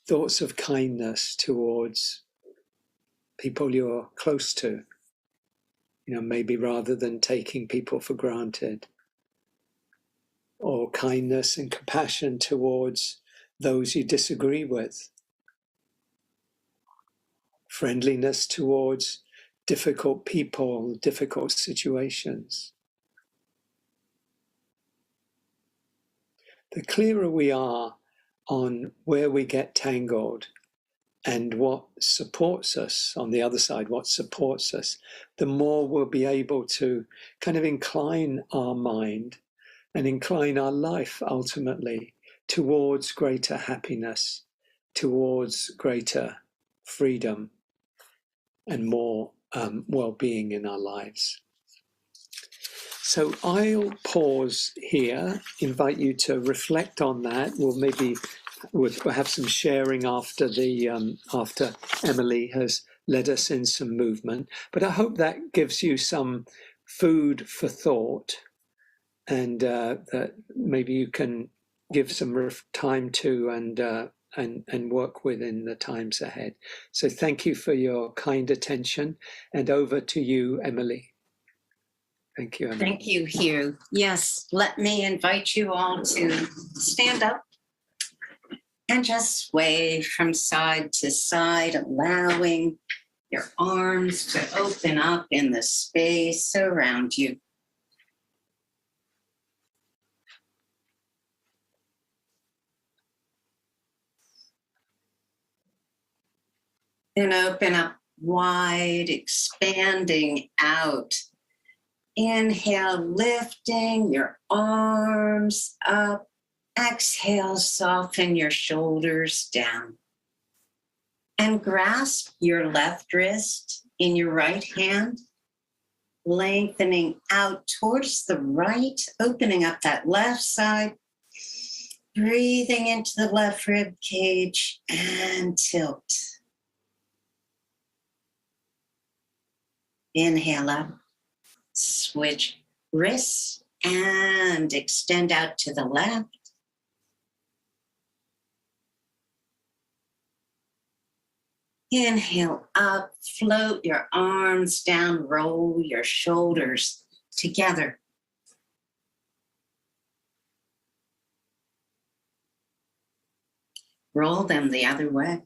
Thoughts of kindness towards people you're close to, maybe rather than taking people for granted, or kindness and compassion towards those you disagree with, friendliness towards difficult people, difficult situations. The clearer we are on where we get tangled and what supports us on the other side, what supports us, the more we'll be able to kind of incline our mind and incline our life ultimately towards greater happiness, towards greater freedom and more well-being in our lives. So I'll pause here, invite you to reflect on that. We'll have some sharing after Emily has led us in some movement. But I hope that gives you some food for thought, and that maybe you can give some time to and work with in the times ahead. So thank you for your kind attention, and over to you, Emily. Thank you, Emily.
Thank you, Hugh. Yes, let me invite you all to stand up and just sway from side to side, allowing your arms to open up in the space around you. And open up wide, expanding out. Inhale, lifting your arms up. Exhale, soften your shoulders down. And grasp your left wrist in your right hand, lengthening out towards the right, opening up that left side, breathing into the left rib cage and tilt. Inhale up. Switch wrists and extend out to the left. Inhale up, float your arms down, roll your shoulders together. Roll them the other way.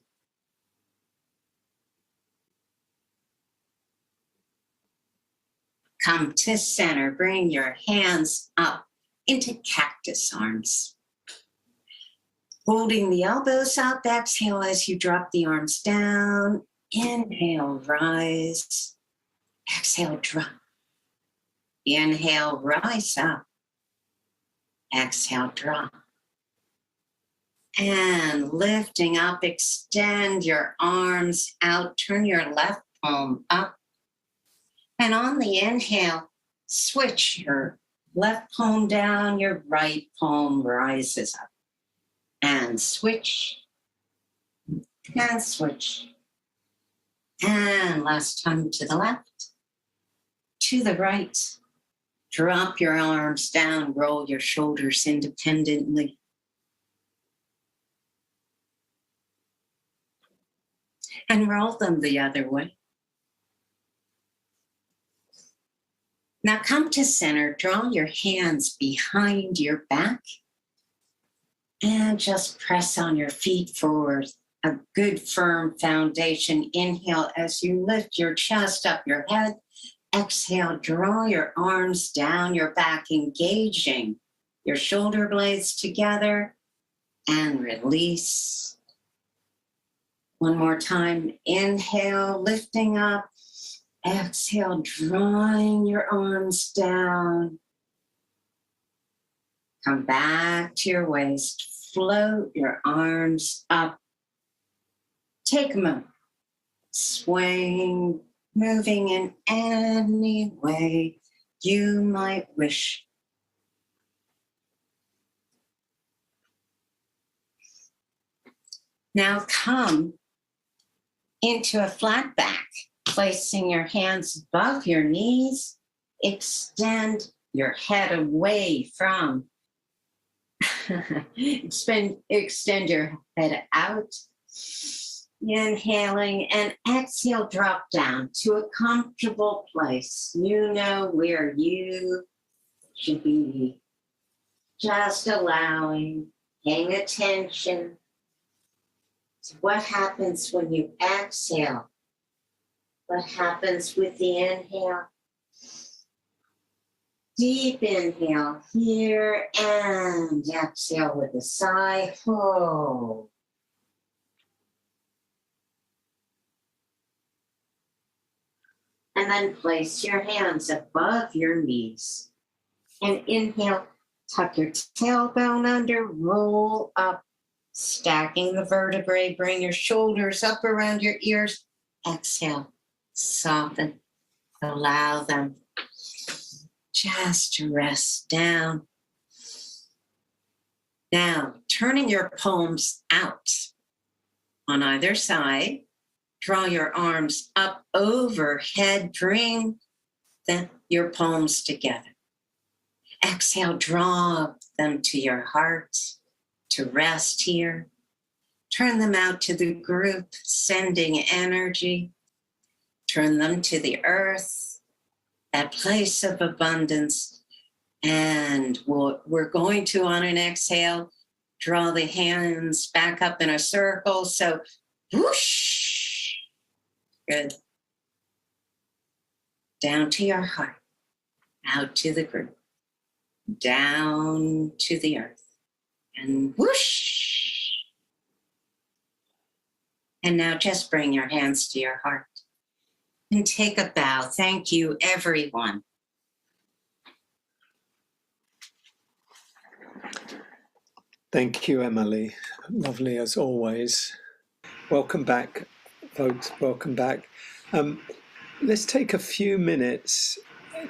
Come to center, bring your hands up into cactus arms. Holding the elbows up, exhale as you drop the arms down. Inhale, rise. Exhale, drop. Inhale, rise up. Exhale, drop. And lifting up, extend your arms out. Turn your left palm up. And on the inhale, switch your left palm down, your right palm rises up. And switch, and switch. And last time to the left, to the right. Drop your arms down, roll your shoulders independently. And roll them the other way. Now come to center, draw your hands behind your back and just press on your feet for a good firm foundation. Inhale as you lift your chest up your head. Exhale, draw your arms down your back, engaging your shoulder blades together and release. One more time, inhale, lifting up. Exhale, drawing your arms down. Come back to your waist. Float your arms up. Take a moment. Swing, moving in any way you might wish. Now come into a flat back, placing your hands above your knees. Extend your head away from. Extend your head out. Inhaling and exhale, drop down to a comfortable place. You know where you should be. Just allowing, paying attention to what happens when you exhale. What happens with the inhale? Deep inhale here and exhale with a sigh. Hold. And then place your hands above your knees. And inhale, tuck your tailbone under, roll up, stacking the vertebrae, bring your shoulders up around your ears. Exhale, soften, allow them just to rest down. Now, turning your palms out on either side. Draw your arms up overhead. Bring your palms together. Exhale, draw them to your heart to rest here. Turn them out to the group, sending energy. Turn them to the earth, that place of abundance. And we're going to, on an exhale, draw the hands back up in a circle. So, whoosh. Good. Down to your heart, out to the group, down to the earth, and whoosh. And now just bring your hands to your heart and take a bow. Thank you, everyone.
Thank you, Emily. Lovely as always. Welcome back, folks. Welcome back. Let's take a few minutes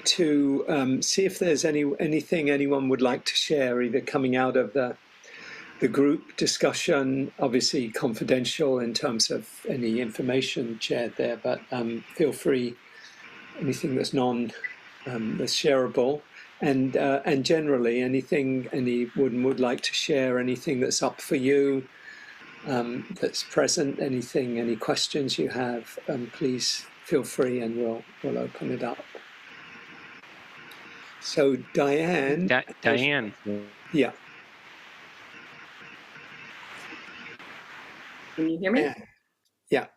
to see if there's anything anyone would like to share, either coming out of the group discussion, obviously confidential in terms of any information shared there, but feel free, anything that's that's shareable. And generally, anything anyone would like to share, anything that's up for you, that's present, any questions you have, please feel free, and we'll open it up. So Diane.
Diane.
Yeah.
Can you hear me?
Yeah.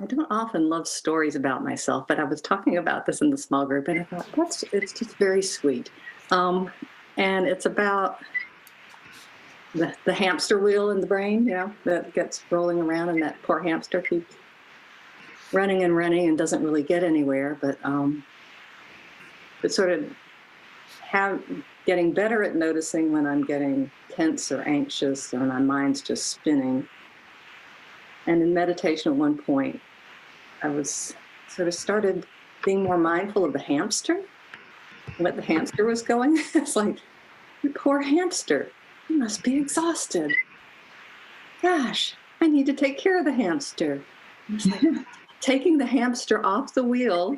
I don't often love stories about myself, but I was talking about this in the small group, and I thought it's just very sweet. And it's about the hamster wheel in the brain, that gets rolling around, and that poor hamster keeps running and running and doesn't really get anywhere. But sort of getting better at noticing when I'm getting tense or anxious or my mind's just spinning. And in meditation at one point, I was sort of started being more mindful of the hamster, what the hamster was going. It's like, you poor hamster, you must be exhausted. Gosh, I need to take care of the hamster. It's like taking the hamster off the wheel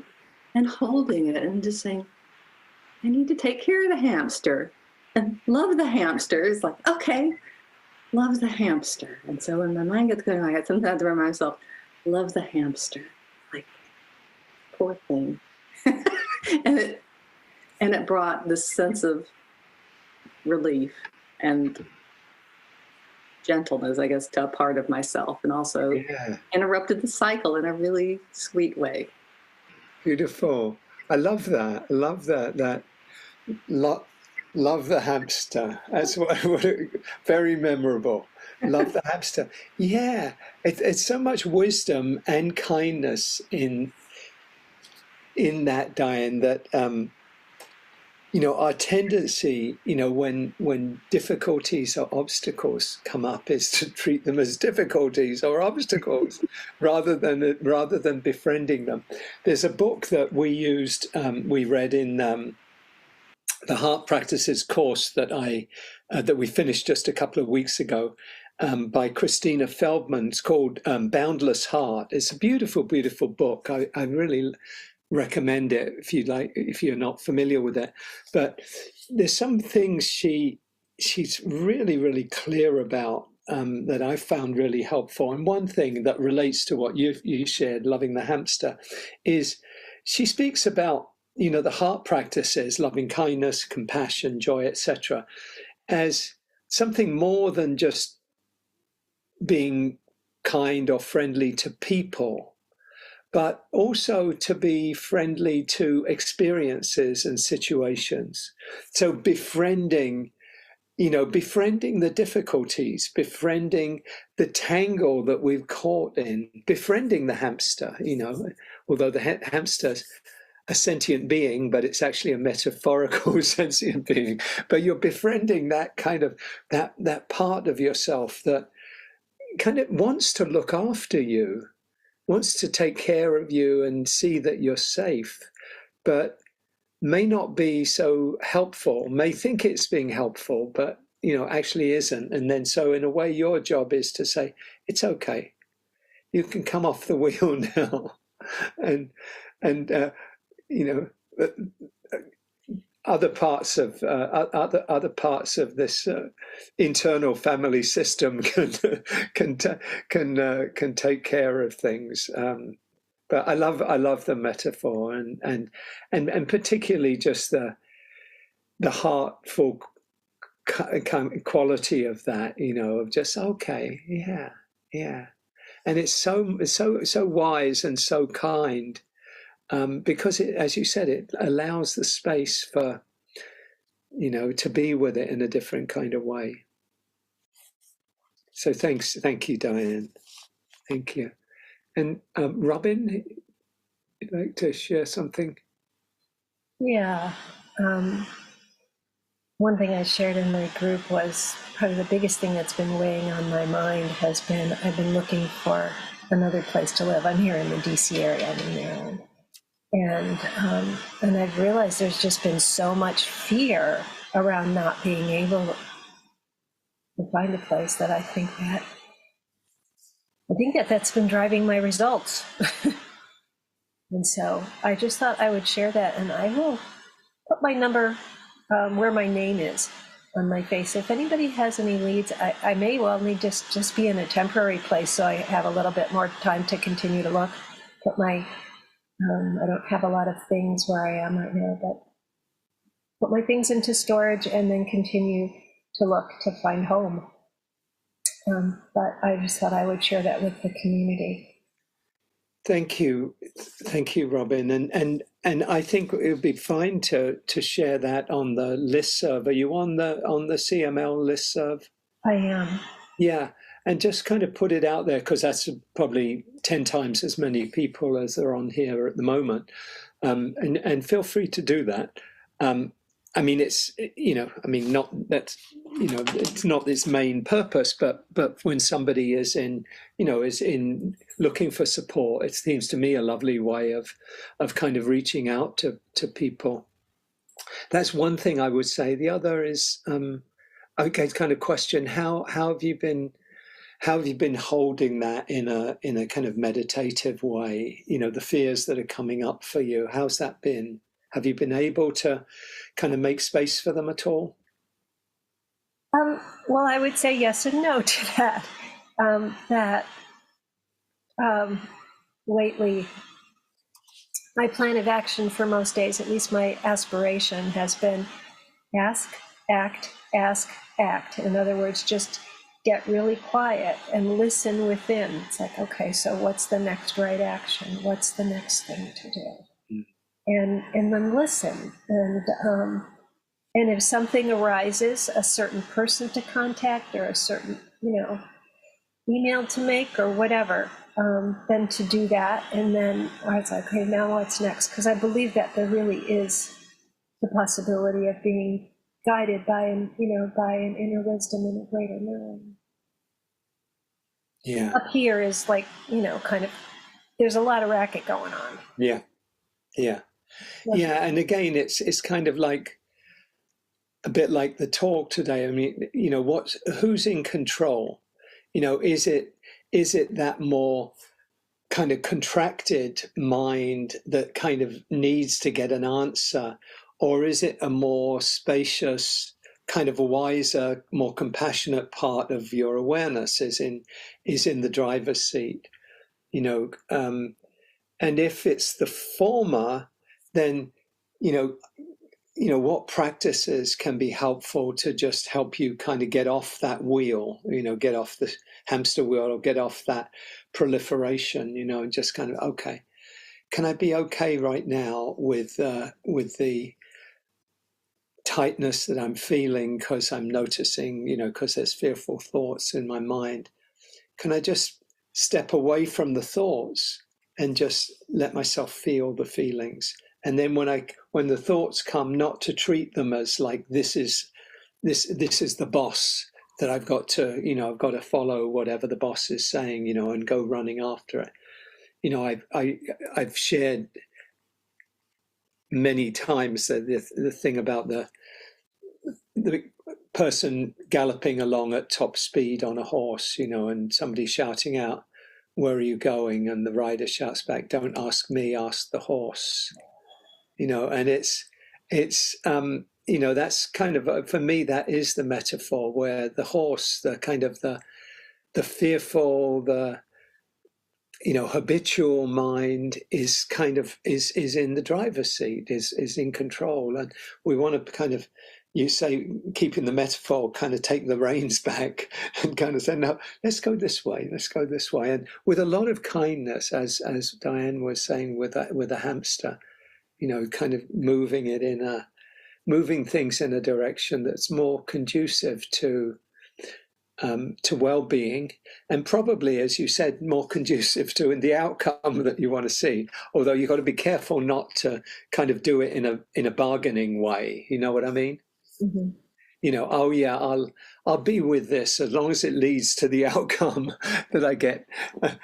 and holding it and just saying, I need to take care of the hamster and love the hamster. It's like, okay, love the hamster. And so when my mind gets going, I sometimes have to remind myself, love the hamster. Like, poor thing. and it brought this sense of relief and gentleness, I guess, to a part of myself, and also interrupted the cycle in a really sweet way.
Beautiful. I love that. I love that. Love the hamster. That's what very memorable. Love the hamster. Yeah, it's so much wisdom and kindness in that, Diane, that our tendency, when difficulties or obstacles come up, is to treat them as difficulties or obstacles rather than befriending them. There's a book that we read in the Heart Practices course that we finished just a couple of weeks ago, by Christina Feldman. It's called Boundless Heart. It's a beautiful, beautiful book. I really recommend it if you're not familiar with it. But there's some things she's really, really clear about, that I found really helpful. And one thing that relates to what you shared, loving the hamster, is she speaks about the heart practices, loving kindness, compassion, joy, etc., as something more than just being kind or friendly to people, but also to be friendly to experiences and situations. So befriending the difficulties, befriending the tangle that we've caught in, befriending the hamster, although the hamster's a sentient being, but it's actually a metaphorical sentient being. But you're befriending that kind of, that part of yourself that kind of wants to look after you, wants to take care of you and see that you're safe, but may not be so helpful, may think it's being helpful, but actually isn't. And then so in a way your job is to say, it's okay, you can come off the wheel now. and other parts of this internal family system can take care of things. But I love the metaphor, and particularly just the heartful quality of that, of just okay, yeah, and it's so wise and so kind, because it, as you said, it allows the space for to be with it in a different kind of way. So thank you, Diane. Thank you. And Robin, you'd like to share something?
Yeah. One thing I shared in my group was probably the biggest thing that's been weighing on my mind has been I've been looking for another place to live. I'm here in the DC area, I'm in Maryland. And I've realized there's just been so much fear around not being able to find a place that I think that's been driving my results. And so I just thought I would share that, and I will put my number where my name is on my face. If anybody has any leads, I may well need just be in a temporary place so I have a little bit more time to continue to look. Put my I don't have a lot of things where I am right now, but put my things into storage and then continue to look to find home. But I just thought I would share that with the community.
Thank you, Robin. And I think it would be fine to share that on the listserv. Are you on the CML listserv?
I am.
Yeah, and just kind of put it out there, because that's probably 10 times as many people as are on here at the moment. And feel free to do that. I mean, it's, not that, it's not its main purpose, but when somebody is in looking for support, it seems to me a lovely way of kind of reaching out to people. That's one thing I would say. The other is, okay, kind of question, how have you been holding that in a kind of meditative way? The fears that are coming up for you, how's that been? Have you been able to kind of make space for them at all?
Well, I would say yes and no to that. Lately, my plan of action for most days, at least my aspiration, has been ask, act, ask, act. In other words, just get really quiet and listen within. It's like, okay, so what's the next right action? What's the next thing to do? And then listen. And if something arises, a certain person to contact or a certain, email to make or whatever, then to do that. And then it's like, okay, now what's next? Because I believe that there really is the possibility of being guided by by an inner wisdom and a greater knowing.
Yeah.
Up here is like, kind of, there's a lot of racket going on.
Yeah. Yeah. Yeah. And again, it's kind of like a bit like the talk today. I mean, who's in control? Is it that more kind of contracted mind that kind of needs to get an answer, or is it a more spacious, kind of a wiser, more compassionate part of your awareness is in the driver's seat? And if it's the former, then what practices can be helpful to just help you kind of get off that wheel, get off the hamster wheel, or get off that proliferation, and just kind of, okay, can I be okay right now with the tightness that I'm feeling because I'm noticing, because there's fearful thoughts in my mind? Can I just step away from the thoughts and just let myself feel the feelings? And then when the thoughts come, not to treat them as like this is the boss that I've got to follow whatever the boss is saying, and go running after it. I've shared many times the thing about the person galloping along at top speed on a horse, and somebody shouting out, "Where are you going?" And the rider shouts back, "Don't ask me, ask the horse." And it's that's kind of, for me, that is the metaphor where the horse, the kind of the fearful, the habitual mind is kind of is in the driver's seat, is in control. And we want to kind of, you say, keeping the metaphor, kind of take the reins back and kind of say, no, let's go this way, and with a lot of kindness, as Diane was saying with a hamster, kind of moving things in a direction that's more conducive to well-being, and probably, as you said, more conducive to in the outcome that you want to see. Although you've got to be careful not to kind of do it in a bargaining way. You know what I mean?
Mm-hmm.
Oh yeah, I'll be with this as long as it leads to the outcome that I get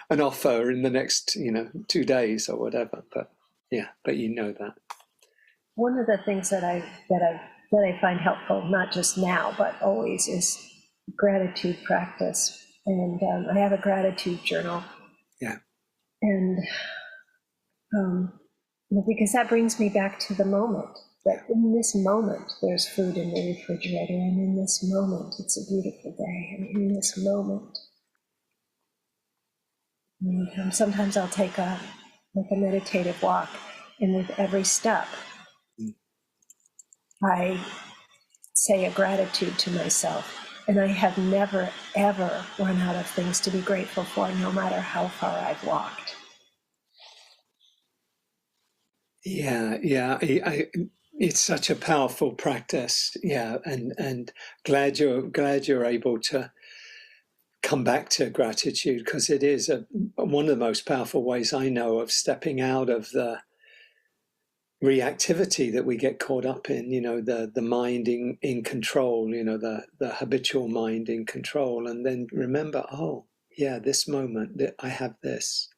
an offer in the next 2 days or whatever. But yeah, but that.
One of the things that I find helpful, not just now but always, is gratitude practice, and I have a gratitude journal.
Yeah.
And because that brings me back to the moment. That in this moment there's food in the refrigerator, and in this moment it's a beautiful day, and in this moment. And sometimes I'll take a meditative walk, and with every step, I say a gratitude to myself. And I have never, ever run out of things to be grateful for, no matter how far I've walked.
Yeah. It's such a powerful practice. Yeah, and glad you're able to come back to gratitude, because it is one of the most powerful ways I know of stepping out of the reactivity that we get caught up in, the mind in control, the habitual mind in control, and then remember, oh yeah, this moment that I have this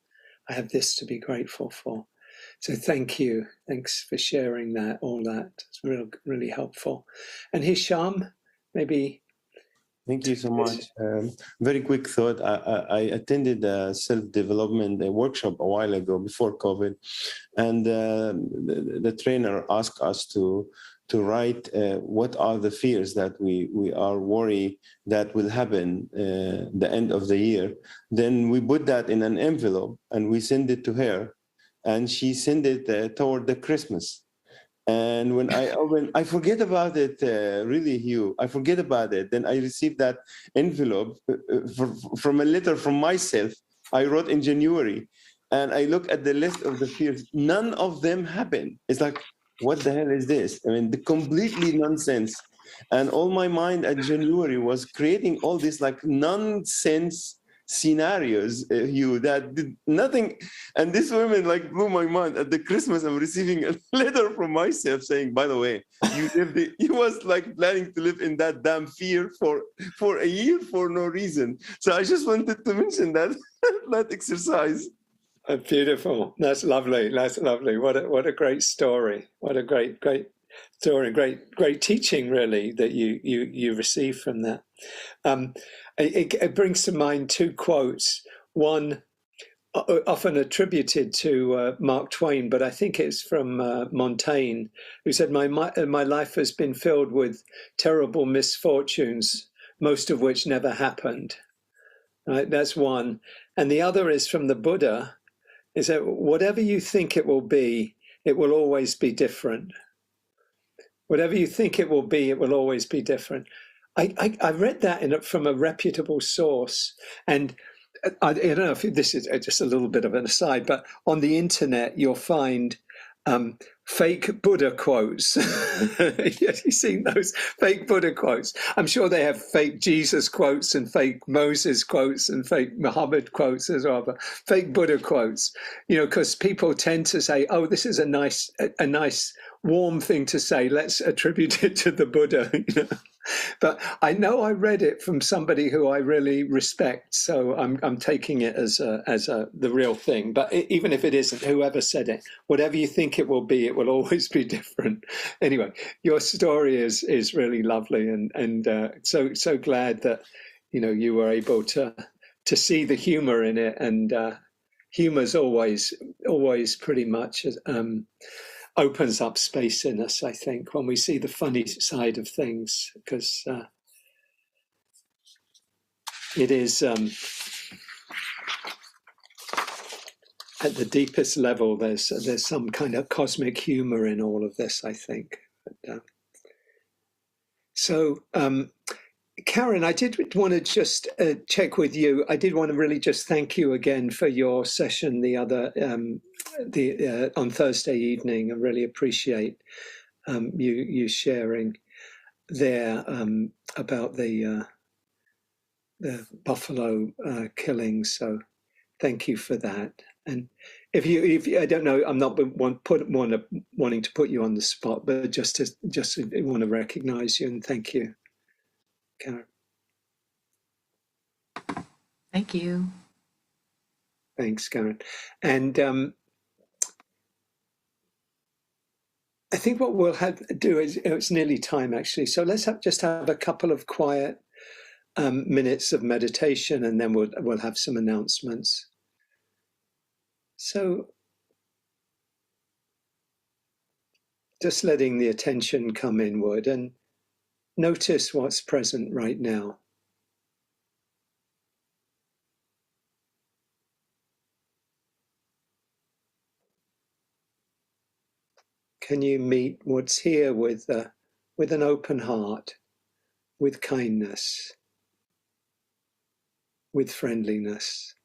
to be grateful for. So thanks for sharing all that. It's really helpful. And Hisham, maybe.
Thank you so much. Very quick thought. I attended a self-development workshop a while ago before COVID, and the trainer asked us to write what are the fears that we are worried that will happen the end of the year. Then we put that in an envelope and we send it to her, and she sent it toward the Christmas. And when I open, I forget about it, really, Hugh. I forget about it. Then I received that envelope from a letter from myself I wrote in January. And I look at the list of the fears. None of them happened. It's like, what the hell is this? I mean, completely nonsense. And all my mind at January was creating all this like nonsense scenarios, Hugh, that did nothing. And this woman like blew my mind. At the Christmas, I'm receiving a letter from myself saying, by the way, you was like planning to live in that damn fear for a year for no reason. So I just wanted to mention that that exercise.
Beautiful. That's lovely. That's lovely. What a great story. What a great story. Great teaching, really, that you received from that. It brings to mind two quotes. One often attributed to Mark Twain, but I think it's from Montaigne, who said, my life has been filled with terrible misfortunes, most of which never happened. Right? That's one. And the other is from the Buddha, is that whatever you think it will be, it will always be different. Whatever you think it will be, it will always be different. I read that from a reputable source, and I don't know if this is just a little bit of an aside, but on the internet you'll find fake Buddha quotes. You've seen those fake Buddha quotes? I'm sure they have fake Jesus quotes and fake Moses quotes and fake Muhammad quotes as well, but fake Buddha quotes, because people tend to say, oh, this is a nice warm thing to say, let's attribute it to the Buddha. But I know I read it from somebody who I really respect, so I'm taking it as the real thing. But even if it isn't, whoever said it, whatever you think it will be, it will always be different. Anyway, your story is really lovely, and so glad that you were able to see the humor in it, and humor's always pretty much opens up space in us, I think, when we see the funny side of things, because it is at the deepest level, there's some kind of cosmic humor in all of this, I think. So Karen, I did want to just check with you. I did want to really just thank you again for your session on Thursday evening. I really appreciate you sharing there about the buffalo killings. So thank you for that. And if you I don't know, I'm not wanting to put you on the spot, but just want to recognize you and thank you, Karen.
Thank you.
Thanks, Karen. And I think what we'll do is, it's nearly time actually, so let's just have a couple of quiet minutes of meditation, and then we'll have some announcements. So just letting the attention come inward and notice what's present right now. Can you meet what's here with an open heart, with kindness, with friendliness?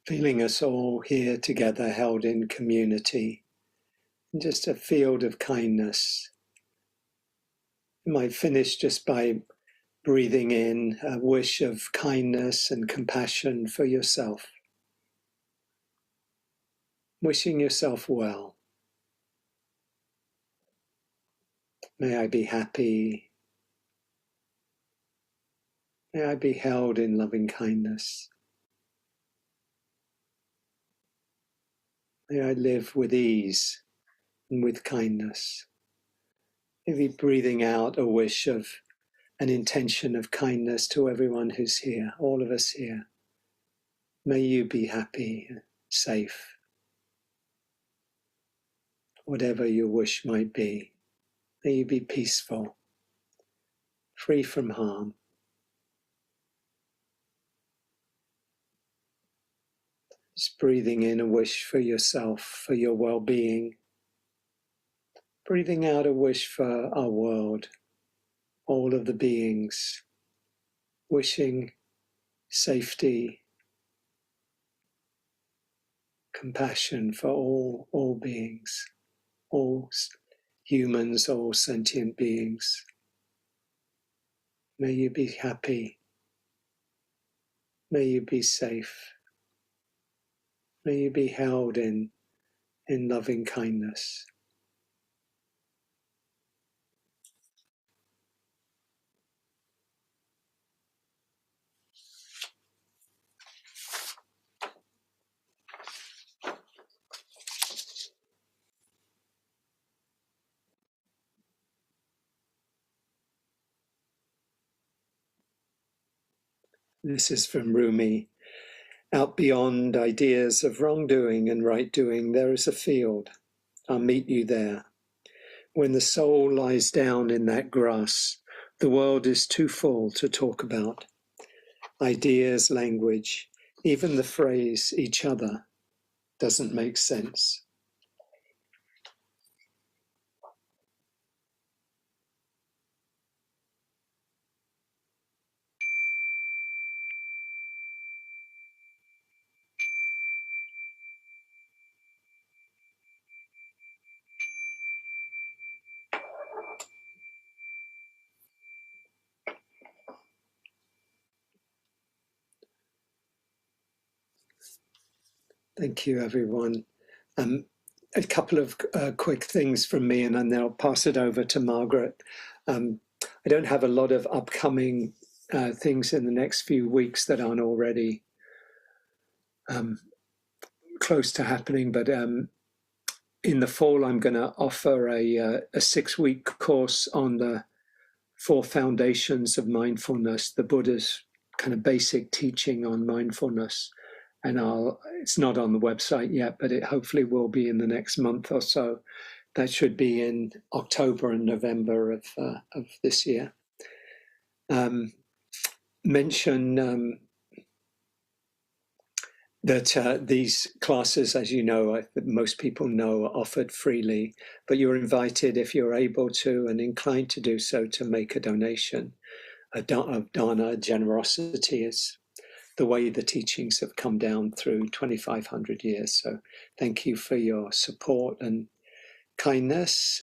Feeling us all here together, held in community, in just a field of kindness. You might finish just by breathing in a wish of kindness and compassion for yourself, wishing yourself well. May I be happy. May I be held in loving kindness. May I live with ease and with kindness. Maybe breathing out a wish of an intention of kindness to everyone who's here, all of us here. May you be happy, safe, whatever your wish might be. May you be peaceful, free from harm. Just breathing in a wish for yourself, for your well-being. Breathing out a wish for our world, all of the beings, wishing safety, compassion for all beings, all humans, all sentient beings. May you be happy. May you be safe. May you be held in loving kindness. This is from Rumi. Out beyond ideas of wrongdoing and right doing, there is a field. I'll meet you there. When the soul lies down in that grass, the world is too full to talk about. Ideas, language, even the phrase each other doesn't make sense. Thank you, everyone. A couple of quick things from me, and then I'll pass it over to Margaret. I don't have a lot of upcoming things in the next few weeks that aren't already close to happening, but in the fall, I'm going to offer a 6-week course on the 4 foundations of mindfulness, the Buddha's kind of basic teaching on mindfulness. And it's not on the website yet, but it hopefully will be in the next month or so. That should be in October and November of this year. Mention that these classes, as you know, most people know, are offered freely, but you're invited, if you're able to and inclined to do so, to make a donation. Dana, generosity is the way the teachings have come down through 2,500 years. So thank you for your support and kindness.